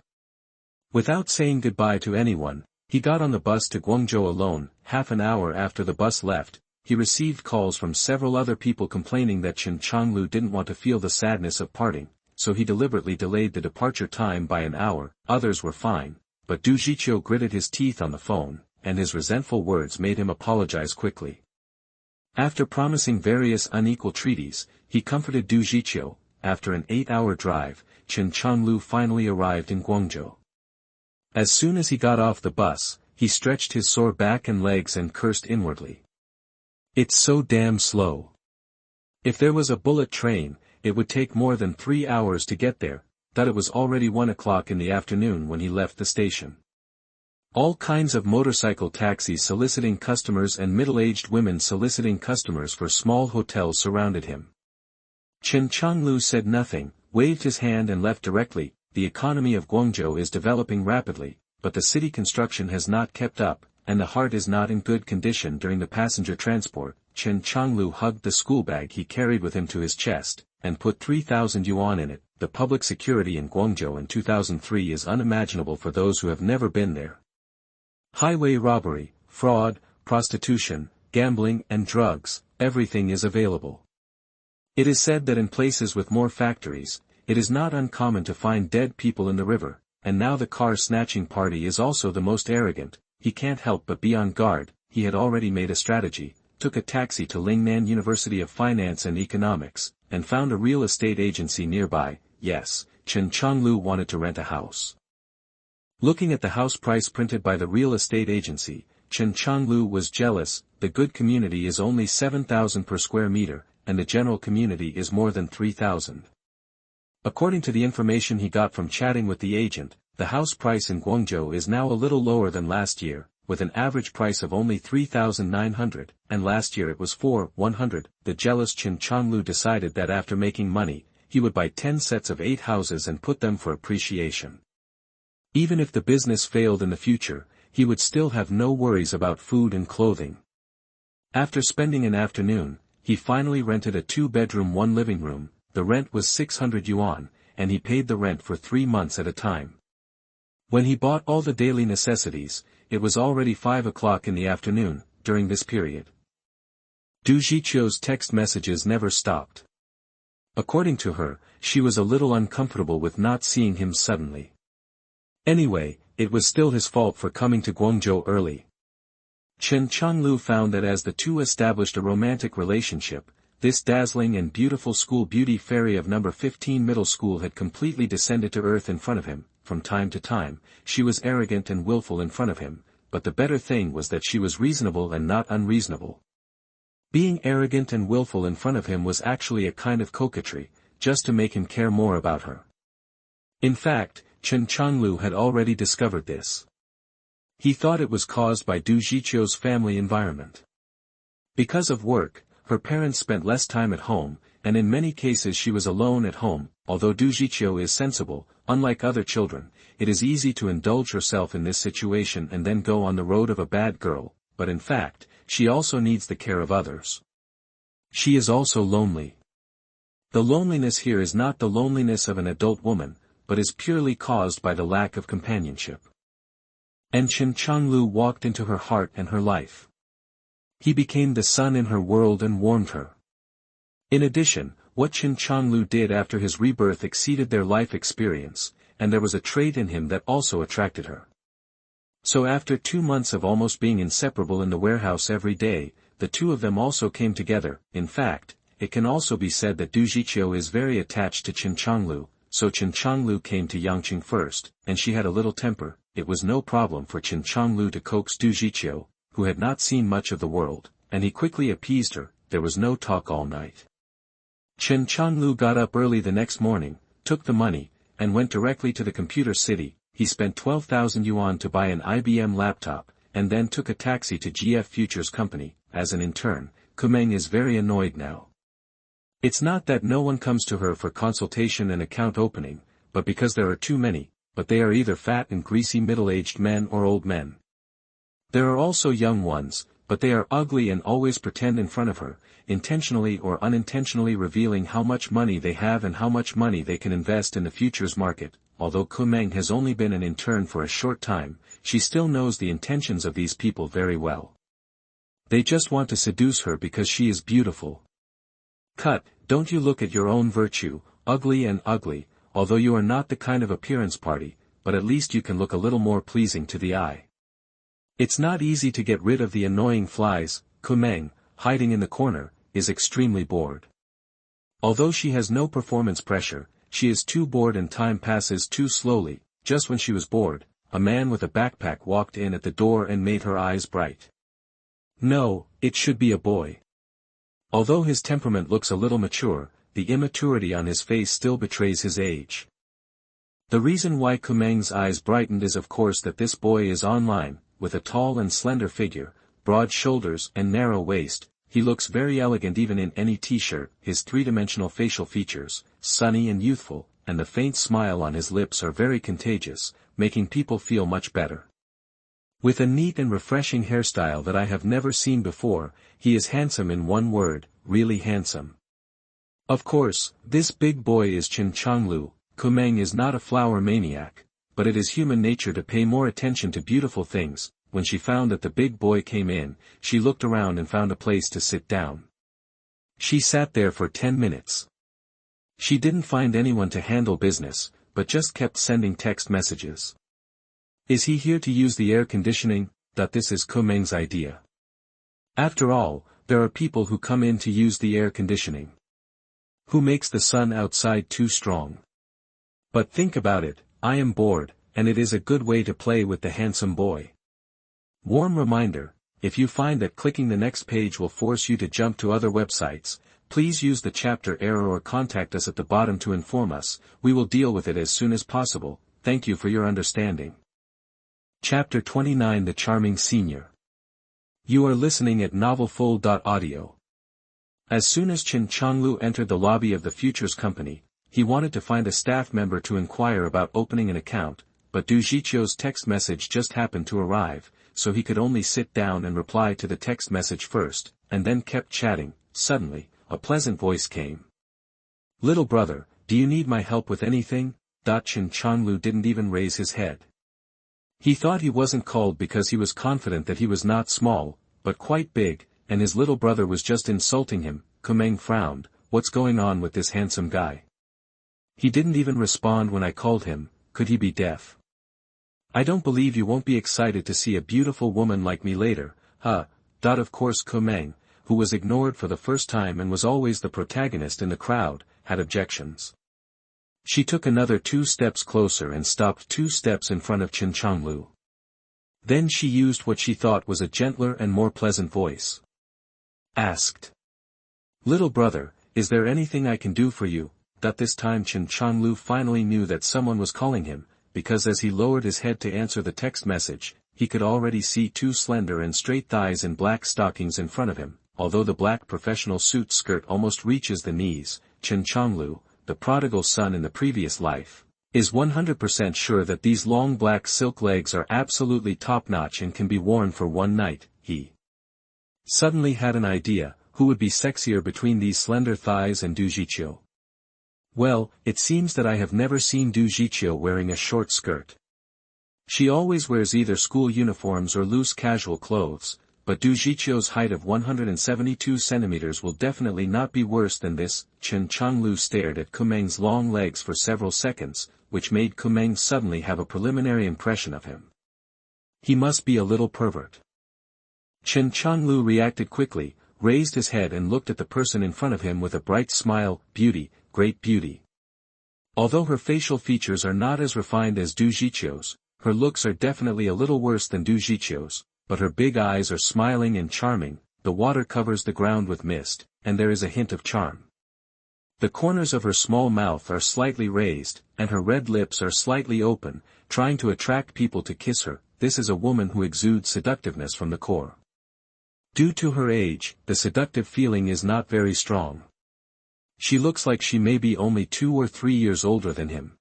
Without saying goodbye to anyone, he got on the bus to Guangzhou alone. Half an hour after the bus left, he received calls from several other people complaining that Chen Changliu didn't want to feel the sadness of parting, so he deliberately delayed the departure time by an hour. Others were fine, but Du Jiqiu gritted his teeth on the phone, and his resentful words made him apologize quickly. After promising various unequal treaties, he comforted Du Jiqiu. After an 8-hour drive, Chen Changliu finally arrived in Guangzhou. As soon as he got off the bus, he stretched his sore back and legs and cursed inwardly. It's so damn slow. If there was a bullet train, it would take more than 3 hours to get there. That it was already 1 o'clock in the afternoon when he left the station. All kinds of motorcycle taxis soliciting customers and middle-aged women soliciting customers for small hotels surrounded him. Chen Changliu said nothing, waved his hand and left directly. The economy of Guangzhou is developing rapidly, but the city construction has not kept up, and the heart is not in good condition during the passenger transport. Chen Changliu hugged the school bag he carried with him to his chest, and put 3,000 yuan in it. The public security in Guangzhou in 2003 is unimaginable for those who have never been there. Highway robbery, fraud, prostitution, gambling and drugs, everything is available. It is said that in places with more factories, it is not uncommon to find dead people in the river, and now the car-snatching party is also the most arrogant. He can't help but be on guard. He had already made a strategy, took a taxi to Lingnan University of Finance and Economics, and found a real estate agency nearby. Yes, Chen Changliu wanted to rent a house. Looking at the house price printed by the real estate agency, Chen Changliu was jealous. The good community is only 7,000 per square meter, and the general community is more than 3,000. According to the information he got from chatting with the agent, the house price in Guangzhou is now a little lower than last year, with an average price of only 3,900, and last year it was 4,100. The jealous Chen Changliu decided that after making money, he would buy 10 sets of 8 houses and put them for appreciation. Even if the business failed in the future, he would still have no worries about food and clothing. After spending an afternoon, he finally rented a 2-bedroom 1 living room. The rent was 600 yuan, and he paid the rent for 3 months at a time. When he bought all the daily necessities, it was already 5 o'clock in the afternoon. During this period, Du Jiqiu's text messages never stopped. According to her, she was a little uncomfortable with not seeing him suddenly. Anyway, it was still his fault for coming to Guangzhou early. Chen Changliu found that as the two established a romantic relationship, this dazzling and beautiful school beauty fairy of number 15 middle school had completely descended to earth in front of him. From time to time, she was arrogant and willful in front of him, but the better thing was that she was reasonable and not unreasonable. Being arrogant and willful in front of him was actually a kind of coquetry, just to make him care more about her. In fact, Chen Changliu had already discovered this. He thought it was caused by Du Jiqiu's family environment. Because of work, her parents spent less time at home, and in many cases she was alone at home. Although Du Jiqiu is sensible, unlike other children, it is easy to indulge herself in this situation and then go on the road of a bad girl, but in fact, she also needs the care of others. She is also lonely. The loneliness here is not the loneliness of an adult woman, but is purely caused by the lack of companionship. And Chen Changliu walked into her heart and her life. He became the sun in her world and warmed her. In addition, what Chen Changliu did after his rebirth exceeded their life experience, and there was a trait in him that also attracted her. So after 2 months of almost being inseparable in the warehouse every day, the two of them also came together. In fact, it can also be said that Du Jiqiu is very attached to Chen Changliu, so Chen Changliu came to Yangcheng first, and she had a little temper. It was no problem for Chen Changliu to coax Du Jiqiu, who had not seen much of the world, and he quickly appeased her. There was no talk all night. Chen Changliu got up early the next morning, took the money, and went directly to the computer city. He spent 12,000 yuan to buy an IBM laptop, and then took a taxi to GF Futures Company. As an intern, Kumeng is very annoyed now. It's not that no one comes to her for consultation and account opening, but because there are too many, but they are either fat and greasy middle-aged men or old men. There are also young ones, but they are ugly and always pretend in front of her, intentionally or unintentionally revealing how much money they have and how much money they can invest in the futures market. Although Kumeng has only been an intern for a short time, she still knows the intentions of these people very well. They just want to seduce her because she is beautiful. Cut, don't you look at your own virtue, ugly and ugly, although you are not the kind of appearance party, but at least you can look a little more pleasing to the eye. It's not easy to get rid of the annoying flies. Kumeng, hiding in the corner, is extremely bored. Although she has no performance pressure, she is too bored and time passes too slowly. Just when she was bored, a man with a backpack walked in at the door and made her eyes bright. No, it should be a boy. Although his temperament looks a little mature, the immaturity on his face still betrays his age. The reason why Kumeng's eyes brightened is of course that this boy is online, with a tall and slender figure, broad shoulders and narrow waist. He looks very elegant even in any t-shirt. His three-dimensional facial features, sunny and youthful, and the faint smile on his lips are very contagious, making people feel much better. With a neat and refreshing hairstyle that I have never seen before, he is handsome in one word, really handsome. Of course, this big boy is Chen Changliu. Kumeng is not a flower maniac, but it is human nature to pay more attention to beautiful things. When she found that the big boy came in, she looked around and found a place to sit down. She sat there for 10 minutes. She didn't find anyone to handle business, but just kept sending text messages. Is he here to use the air conditioning? This is Kumeng's idea. After all, there are people who come in to use the air conditioning. Who makes the sun outside too strong? But think about it, I am bored, and it is a good way to play with the handsome boy. Warm reminder, if you find that clicking the next page will force you to jump to other websites, please use the chapter error or contact us at the bottom to inform us. We will deal with it as soon as possible. Thank you for your understanding. Chapter 29 The Charming Senior. You are listening at novelfull.audio. As soon as Chen Changliu entered the lobby of the Futures Company, he wanted to find a staff member to inquire about opening an account, but Du Jiqiu's text message just happened to arrive, so he could only sit down and reply to the text message first, and then kept chatting. Suddenly, a pleasant voice came. Little brother, do you need my help with anything? Chen Changliu didn't even raise his head. He thought he wasn't called because he was confident that he was not small, but quite big, and his little brother was just insulting him. Kumeng frowned. What's going on with this handsome guy? He didn't even respond when I called him. Could he be deaf? I don't believe you won't be excited to see a beautiful woman like me later, huh? Of course Kumeng, who was ignored for the first time and was always the protagonist in the crowd, had objections. She took another 2 steps closer and stopped 2 steps in front of Chen Changliu. Then she used what she thought was a gentler and more pleasant voice. Asked. Little brother, is there anything I can do for you? This time Chen Changliu finally knew that someone was calling him, because as he lowered his head to answer the text message, he could already see 2 slender and straight thighs in black stockings in front of him. Although the black professional suit skirt almost reaches the knees, Chen Changliu, the prodigal son in the previous life, is 100% sure that these long black silk legs are absolutely top-notch and can be worn for one night. He suddenly had an idea, who would be sexier between these slender thighs and Du Jiqiu? Well, it seems that I have never seen Du Jiqiu wearing a short skirt. She always wears either school uniforms or loose casual clothes, but Du Jiqiu's height of 172 centimeters will definitely not be worse than this. Chen Changliu stared at Kumeng's long legs for several seconds, which made Kumeng suddenly have a preliminary impression of him. He must be a little pervert. Chen Changliu reacted quickly, raised his head and looked at the person in front of him with a bright smile. Beauty, great beauty. Although her facial features are not as refined as Du Jiqiu's, her looks are definitely a little worse than Du Jiqiu's, but her big eyes are smiling and charming. The water covers the ground with mist, and there is a hint of charm. The corners of her small mouth are slightly raised, and her red lips are slightly open, trying to attract people to kiss her. This is a woman who exudes seductiveness from the core. Due to her age, the seductive feeling is not very strong. She looks like she may be only 2 or 3 years older than him.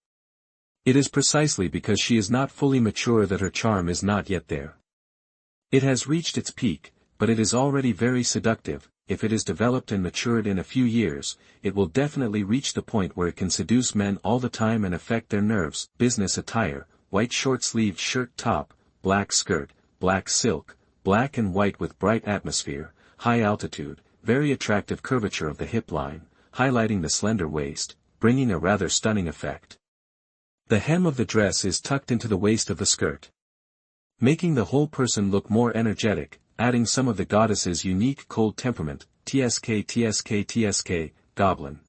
It is precisely because she is not fully mature that her charm is not yet there. It has reached its peak, but it is already very seductive. If it is developed and matured in a few years, it will definitely reach the point where it can seduce men all the time and affect their nerves. Business attire, white short-sleeved shirt top, black skirt, black silk, black and white with bright atmosphere, high altitude, very attractive curvature of the hip line, highlighting the slender waist, bringing a rather stunning effect. The hem of the dress is tucked into the waist of the skirt, making the whole person look more energetic, adding some of the goddess's unique cold temperament, tsk, goblin.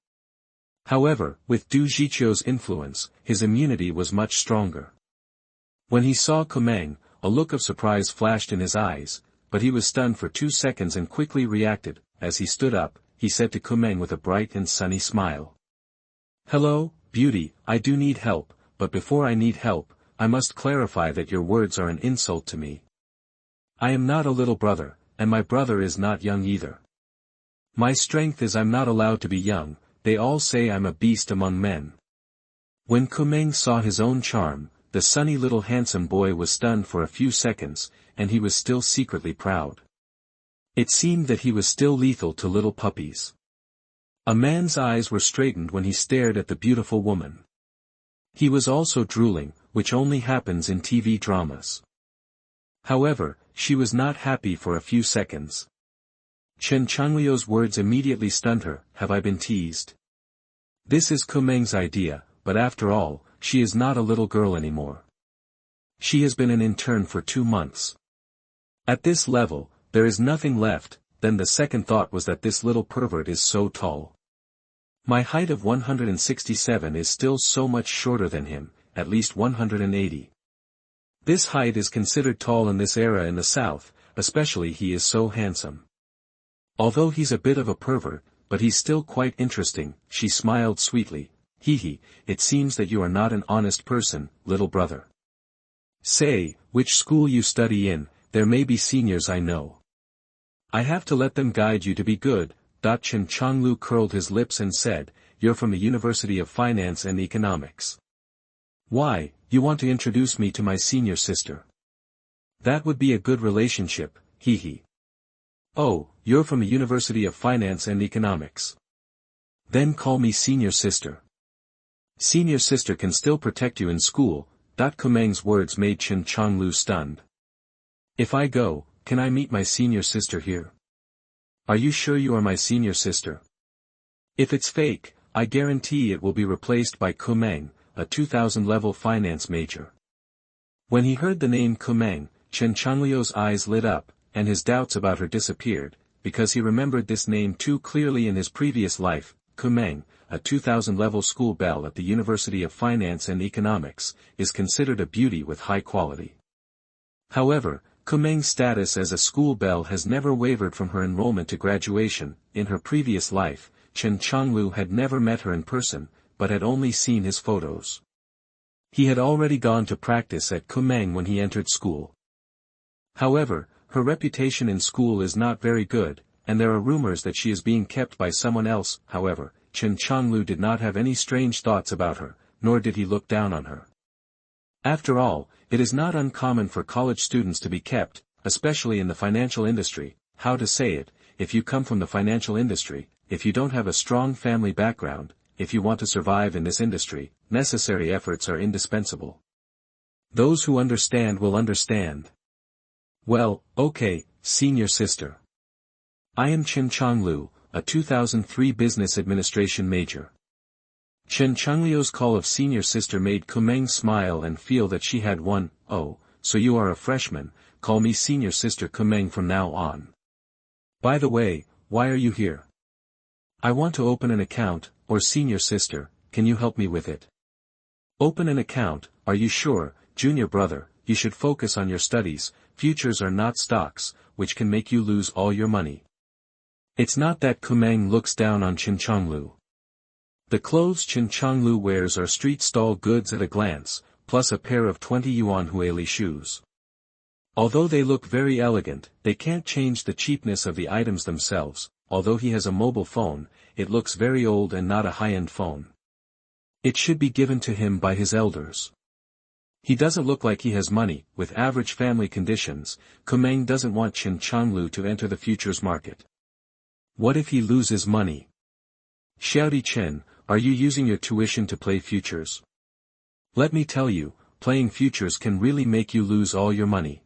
However, with Du Jiqiu's influence, his immunity was much stronger. When he saw Kumeng, a look of surprise flashed in his eyes, but he was stunned for 2 seconds and quickly reacted. As he stood up, he said to Kumeng with a bright and sunny smile. "Hello, beauty, I do need help, but before I need help, I must clarify that your words are an insult to me. I am not a little brother, and my brother is not young either. My strength is I'm not allowed to be young, they all say I'm a beast among men." When Kumeng saw his own charm, the sunny little handsome boy was stunned for a few seconds, and he was still secretly proud. It seemed that he was still lethal to little puppies. A man's eyes were straightened when he stared at the beautiful woman. He was also drooling, which only happens in TV dramas. However, she was not happy for a few seconds. Chen Changliu's words immediately stunned her. "Have I been teased? This is Kumeng's idea, but after all, she is not a little girl anymore. She has been an intern for 2 months. At this level, there is nothing left." Then the second thought was that this little pervert is so tall. My height of 167 is still so much shorter than him, at least 180. This height is considered tall in this era in the South, especially he is so handsome. Although he's a bit of a pervert, but he's still quite interesting. She smiled sweetly. "Hee, it seems that you are not an honest person, little brother. Say, which school you study in, there may be seniors I know. I have to let them guide you to be good." Chen Changliu curled his lips and said, "You're from the University of Finance and Economics. Why, you want to introduce me to my senior sister? That would be a good relationship, hee. Oh, you're from the University of Finance and Economics. Then call me senior sister. Senior sister can still protect you in school." Kumeng's words made Chen Changliu stunned. "If I go, can I meet my senior sister here? Are you sure you are my senior sister? If it's fake, I guarantee it will be replaced by Kumeng, a 2000 level finance major." When he heard the name Kumeng, Chen Changliu's eyes lit up, and his doubts about her disappeared, because he remembered this name too clearly in his previous life. Kumeng, a 2000 level school belle at the University of Finance and Economics, is considered a beauty with high quality. However, Kumeng's status as a school belle has never wavered from her enrollment to graduation. In her previous life, Chen Changliu had never met her in person, but had only seen his photos. He had already gone to practice at Kumeng when he entered school. However, her reputation in school is not very good, and there are rumors that she is being kept by someone else. However, Chen Changliu did not have any strange thoughts about her, nor did he look down on her. After all, it is not uncommon for college students to be kept, especially in the financial industry. How to say it, if you come from the financial industry, if you don't have a strong family background, if you want to survive in this industry, necessary efforts are indispensable. Those who understand will understand. Well, okay, senior sister. I am Chen Changliu, a 2003 business administration major. Chen Changliu's call of senior sister made Kumeng smile and feel that she had won. "Oh, so you are a freshman, call me senior sister Kumeng from now on. By the way, why are you here?" "I want to open an account, or senior sister, can you help me with it?" "Open an account, are you sure, junior brother, you should focus on your studies, futures are not stocks, which can make you lose all your money." It's not that Kumeng looks down on Chen Changliu. The clothes Chen Changliu wears are street stall goods at a glance, plus a pair of 20 yuan Huili shoes. Although they look very elegant, they can't change the cheapness of the items themselves. Although he has a mobile phone, it looks very old and not a high-end phone. It should be given to him by his elders. He doesn't look like he has money. With average family conditions, Kumeng doesn't want Chen Changliu to enter the futures market. What if he loses money? Xiaodi Chen, are you using your tuition to play futures? Let me tell you, playing futures can really make you lose all your money.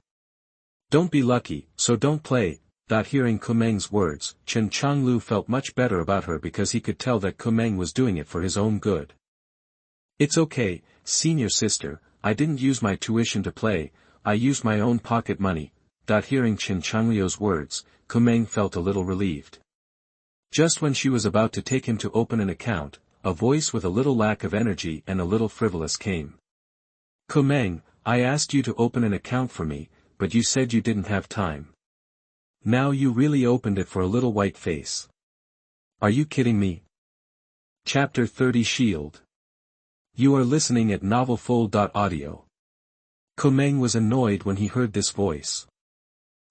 Don't be lucky, so don't play. Hearing Kumeng's words, Chen Changliu felt much better about her because he could tell that Kumeng was doing it for his own good. It's okay, senior sister, I didn't use my tuition to play, I used my own pocket money. Hearing Chen Changliu's words, Kumeng felt a little relieved. Just when she was about to take him to open an account, a voice with a little lack of energy and a little frivolous came. Kumeng, I asked you to open an account for me, but you said you didn't have time. Now you really opened it for a little white face. Are you kidding me? Chapter 30 Shield. You are listening at novelfull.audio. Kumeng was annoyed when he heard this voice.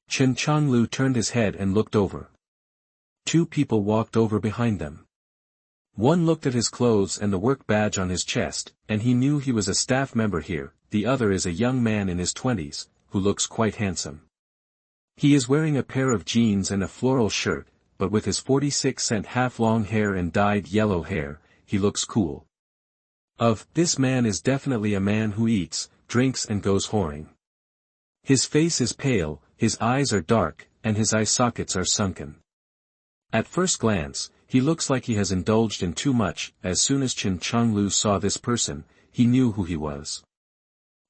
Chen Changliu turned his head and looked over. Two people walked over behind them. One looked at his clothes and the work badge on his chest, and he knew he was a staff member here. The other is a young man in his 20s, who looks quite handsome. He is wearing a pair of jeans and a floral shirt, but with his 46-cent half-long hair and dyed yellow hair, he looks cool. This man is definitely a man who eats, drinks and goes whoring. His face is pale, his eyes are dark, and his eye sockets are sunken. At first glance, he looks like he has indulged in too much. As soon as Chen Changliu saw this person, he knew who he was.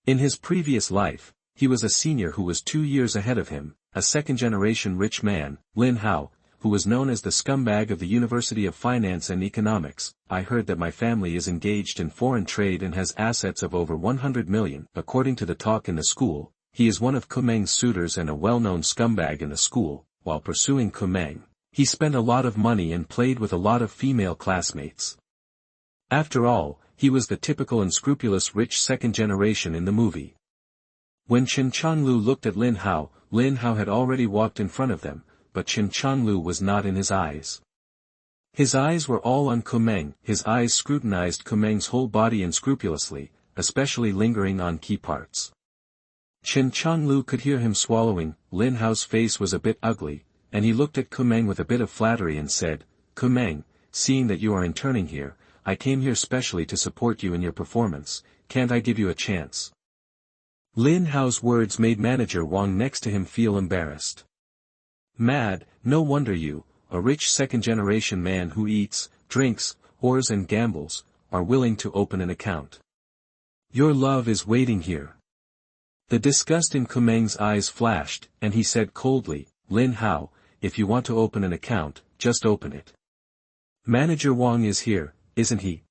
In his previous life, he was a senior who was 2 years ahead of him, a second-generation rich man, Lin Hao, who was known as the scumbag of the University of Finance and Economics. I heard that my family is engaged in foreign trade and has assets of over 100 million. According to the talk in the school, he is one of Kumeng's suitors and a well-known scumbag in the school. While pursuing Kumeng, he spent a lot of money and played with a lot of female classmates. After all, he was the typical unscrupulous rich second generation in the movie. When Chen Changliu looked at Lin Hao had already walked in front of them, but Chen Changliu was not in his eyes. His eyes were all on Kumeng. His eyes scrutinized Kumeng's whole body unscrupulously, especially lingering on key parts. Chen Changliu could hear him swallowing. Lin Hao's face was a bit ugly, and he looked at Kumeng with a bit of flattery and said, Kumeng, seeing that you are interning here, I came here specially to support you in your performance. Can't I give you a chance? Lin Hao's words made Manager Wang next to him feel embarrassed. Mad, no wonder you, a rich second-generation man who eats, drinks, whores and gambles, are willing to open an account. Your love is waiting here. The disgust in Kumeng's eyes flashed, and he said coldly, Lin Hao, if you want to open an account, just open it. Manager Wang is here, isn't he?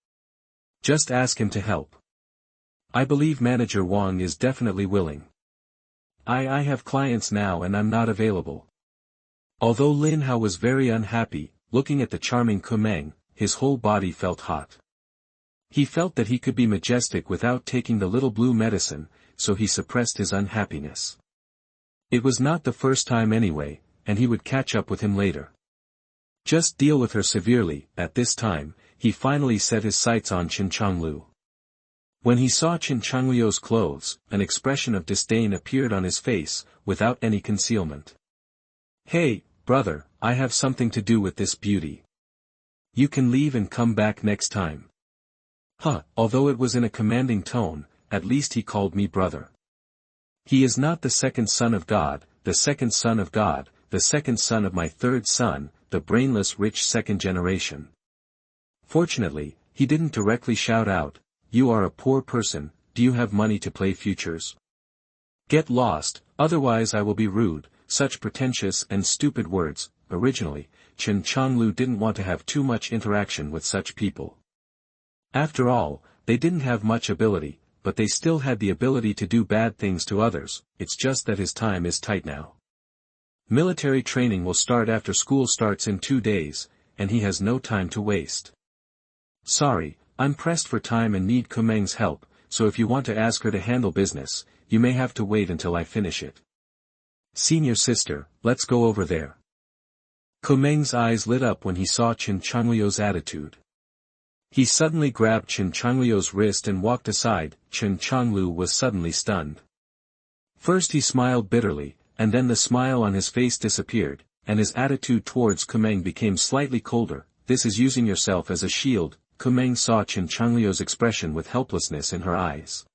Just ask him to help. I believe Manager Wang is definitely willing. I have clients now and I'm not available. Although Lin Hao was very unhappy, looking at the charming Kumeng, his whole body felt hot. He felt that he could be majestic without taking the little blue medicine, so he suppressed his unhappiness. It was not the first time anyway, and he would catch up with him later. Just deal with her severely. At this time, he finally set his sights on Chen Changliu. When he saw Chen Changliu's clothes, an expression of disdain appeared on his face, without any concealment. Hey, brother, I have something to do with this beauty. You can leave and come back next time. Although it was in a commanding tone, at least he called me brother. He is not the second son of God, the second son of God, the second son of my third son, the brainless rich second generation. Fortunately, he didn't directly shout out, you are a poor person, do you have money to play futures? Get lost, otherwise I will be rude. Such pretentious and stupid words. Originally, Chen Changliu didn't want to have too much interaction with such people. After all, they didn't have much ability, but they still had the ability to do bad things to others. It's just that his time is tight now. Military training will start after school starts in 2 days, and he has no time to waste. Sorry, I'm pressed for time and need Kumeng's help, so if you want to ask her to handle business, you may have to wait until I finish it. Senior sister, let's go over there. Kumeng's eyes lit up when he saw Chen Changliu's attitude. He suddenly grabbed Chen Changliu's wrist and walked aside. Chen Changliu was suddenly stunned. First he smiled bitterly, and then the smile on his face disappeared, and his attitude towards Kumeng became slightly colder. This is using yourself as a shield. Kumeng saw Chen Changliu's expression with helplessness in her eyes.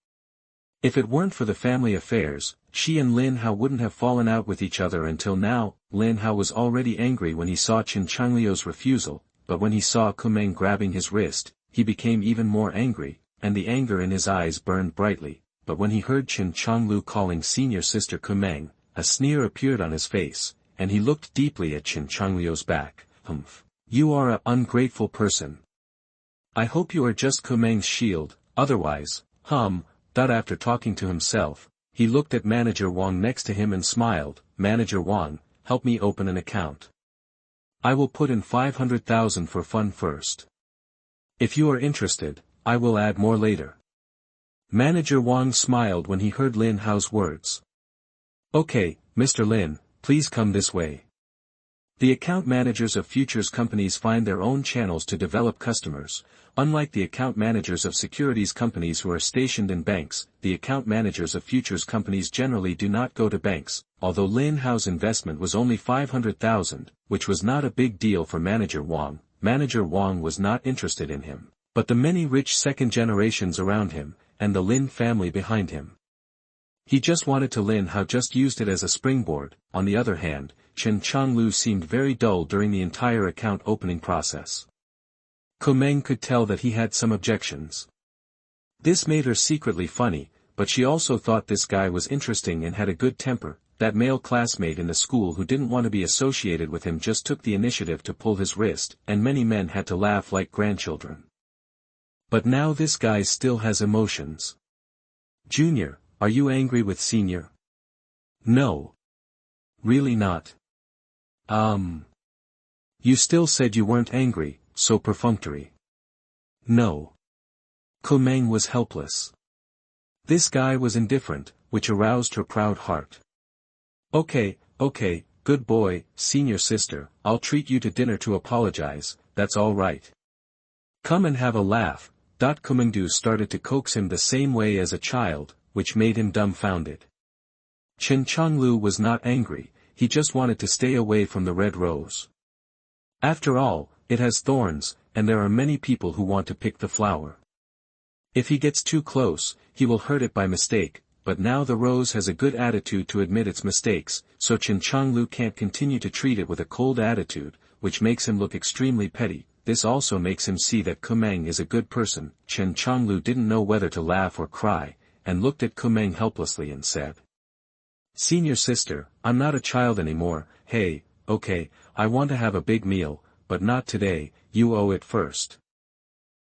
If it weren't for the family affairs, she and Lin Hao wouldn't have fallen out with each other until now. Lin Hao was already angry when he saw Chen Changliu's refusal, but when he saw Kumeng grabbing his wrist, he became even more angry, and the anger in his eyes burned brightly. But when he heard Chen Changliu calling senior sister Kumeng, a sneer appeared on his face, and he looked deeply at Chen Changliu's back. Humph. You are a ungrateful person. I hope you are just Kumeng's shield, otherwise, After talking to himself, he looked at Manager Wang next to him and smiled. Manager Wang, help me open an account. I will put in 500,000 for fun first. If you are interested, I will add more later. Manager Wang smiled when he heard Lin Hao's words. Okay, Mr. Lin, please come this way. The account managers of futures companies find their own channels to develop customers. Unlike the account managers of securities companies who are stationed in banks, the account managers of futures companies generally do not go to banks. Although Lin Hao's investment was only 500,000, which was not a big deal for Manager Wang was not interested in him, but the many rich second generations around him, and the Lin family behind him. He just wanted to. Lin Hao just used it as a springboard. On the other hand, Chen Changliu seemed very dull during the entire account opening process. Kumeng could tell that he had some objections. This made her secretly funny, but she also thought this guy was interesting and had a good temper. That male classmate in the school who didn't want to be associated with him just took the initiative to pull his wrist, and many men had to laugh like grandchildren. But now this guy still has emotions. Junior, are you angry with Senior? No. Really not. You still said you weren't angry, so perfunctory. No. Kumeng was helpless. This guy was indifferent, which aroused her proud heart. Okay, good boy, senior sister, I'll treat you to dinner to apologize, that's all right. Come and have a laugh. Kumengdu started to coax him the same way as a child, which made him dumbfounded. Chen Changliu was not angry, he just wanted to stay away from the red rose. After all, it has thorns, and there are many people who want to pick the flower. If he gets too close, he will hurt it by mistake, but now the rose has a good attitude to admit its mistakes, so Chen Changliu can't continue to treat it with a cold attitude, which makes him look extremely petty. This also makes him see that Kumeng is a good person. Chen Changliu didn't know whether to laugh or cry, and looked at Kumeng helplessly and said, Senior sister, I'm not a child anymore. Hey, okay, I want to have a big meal, but not today, you owe it first.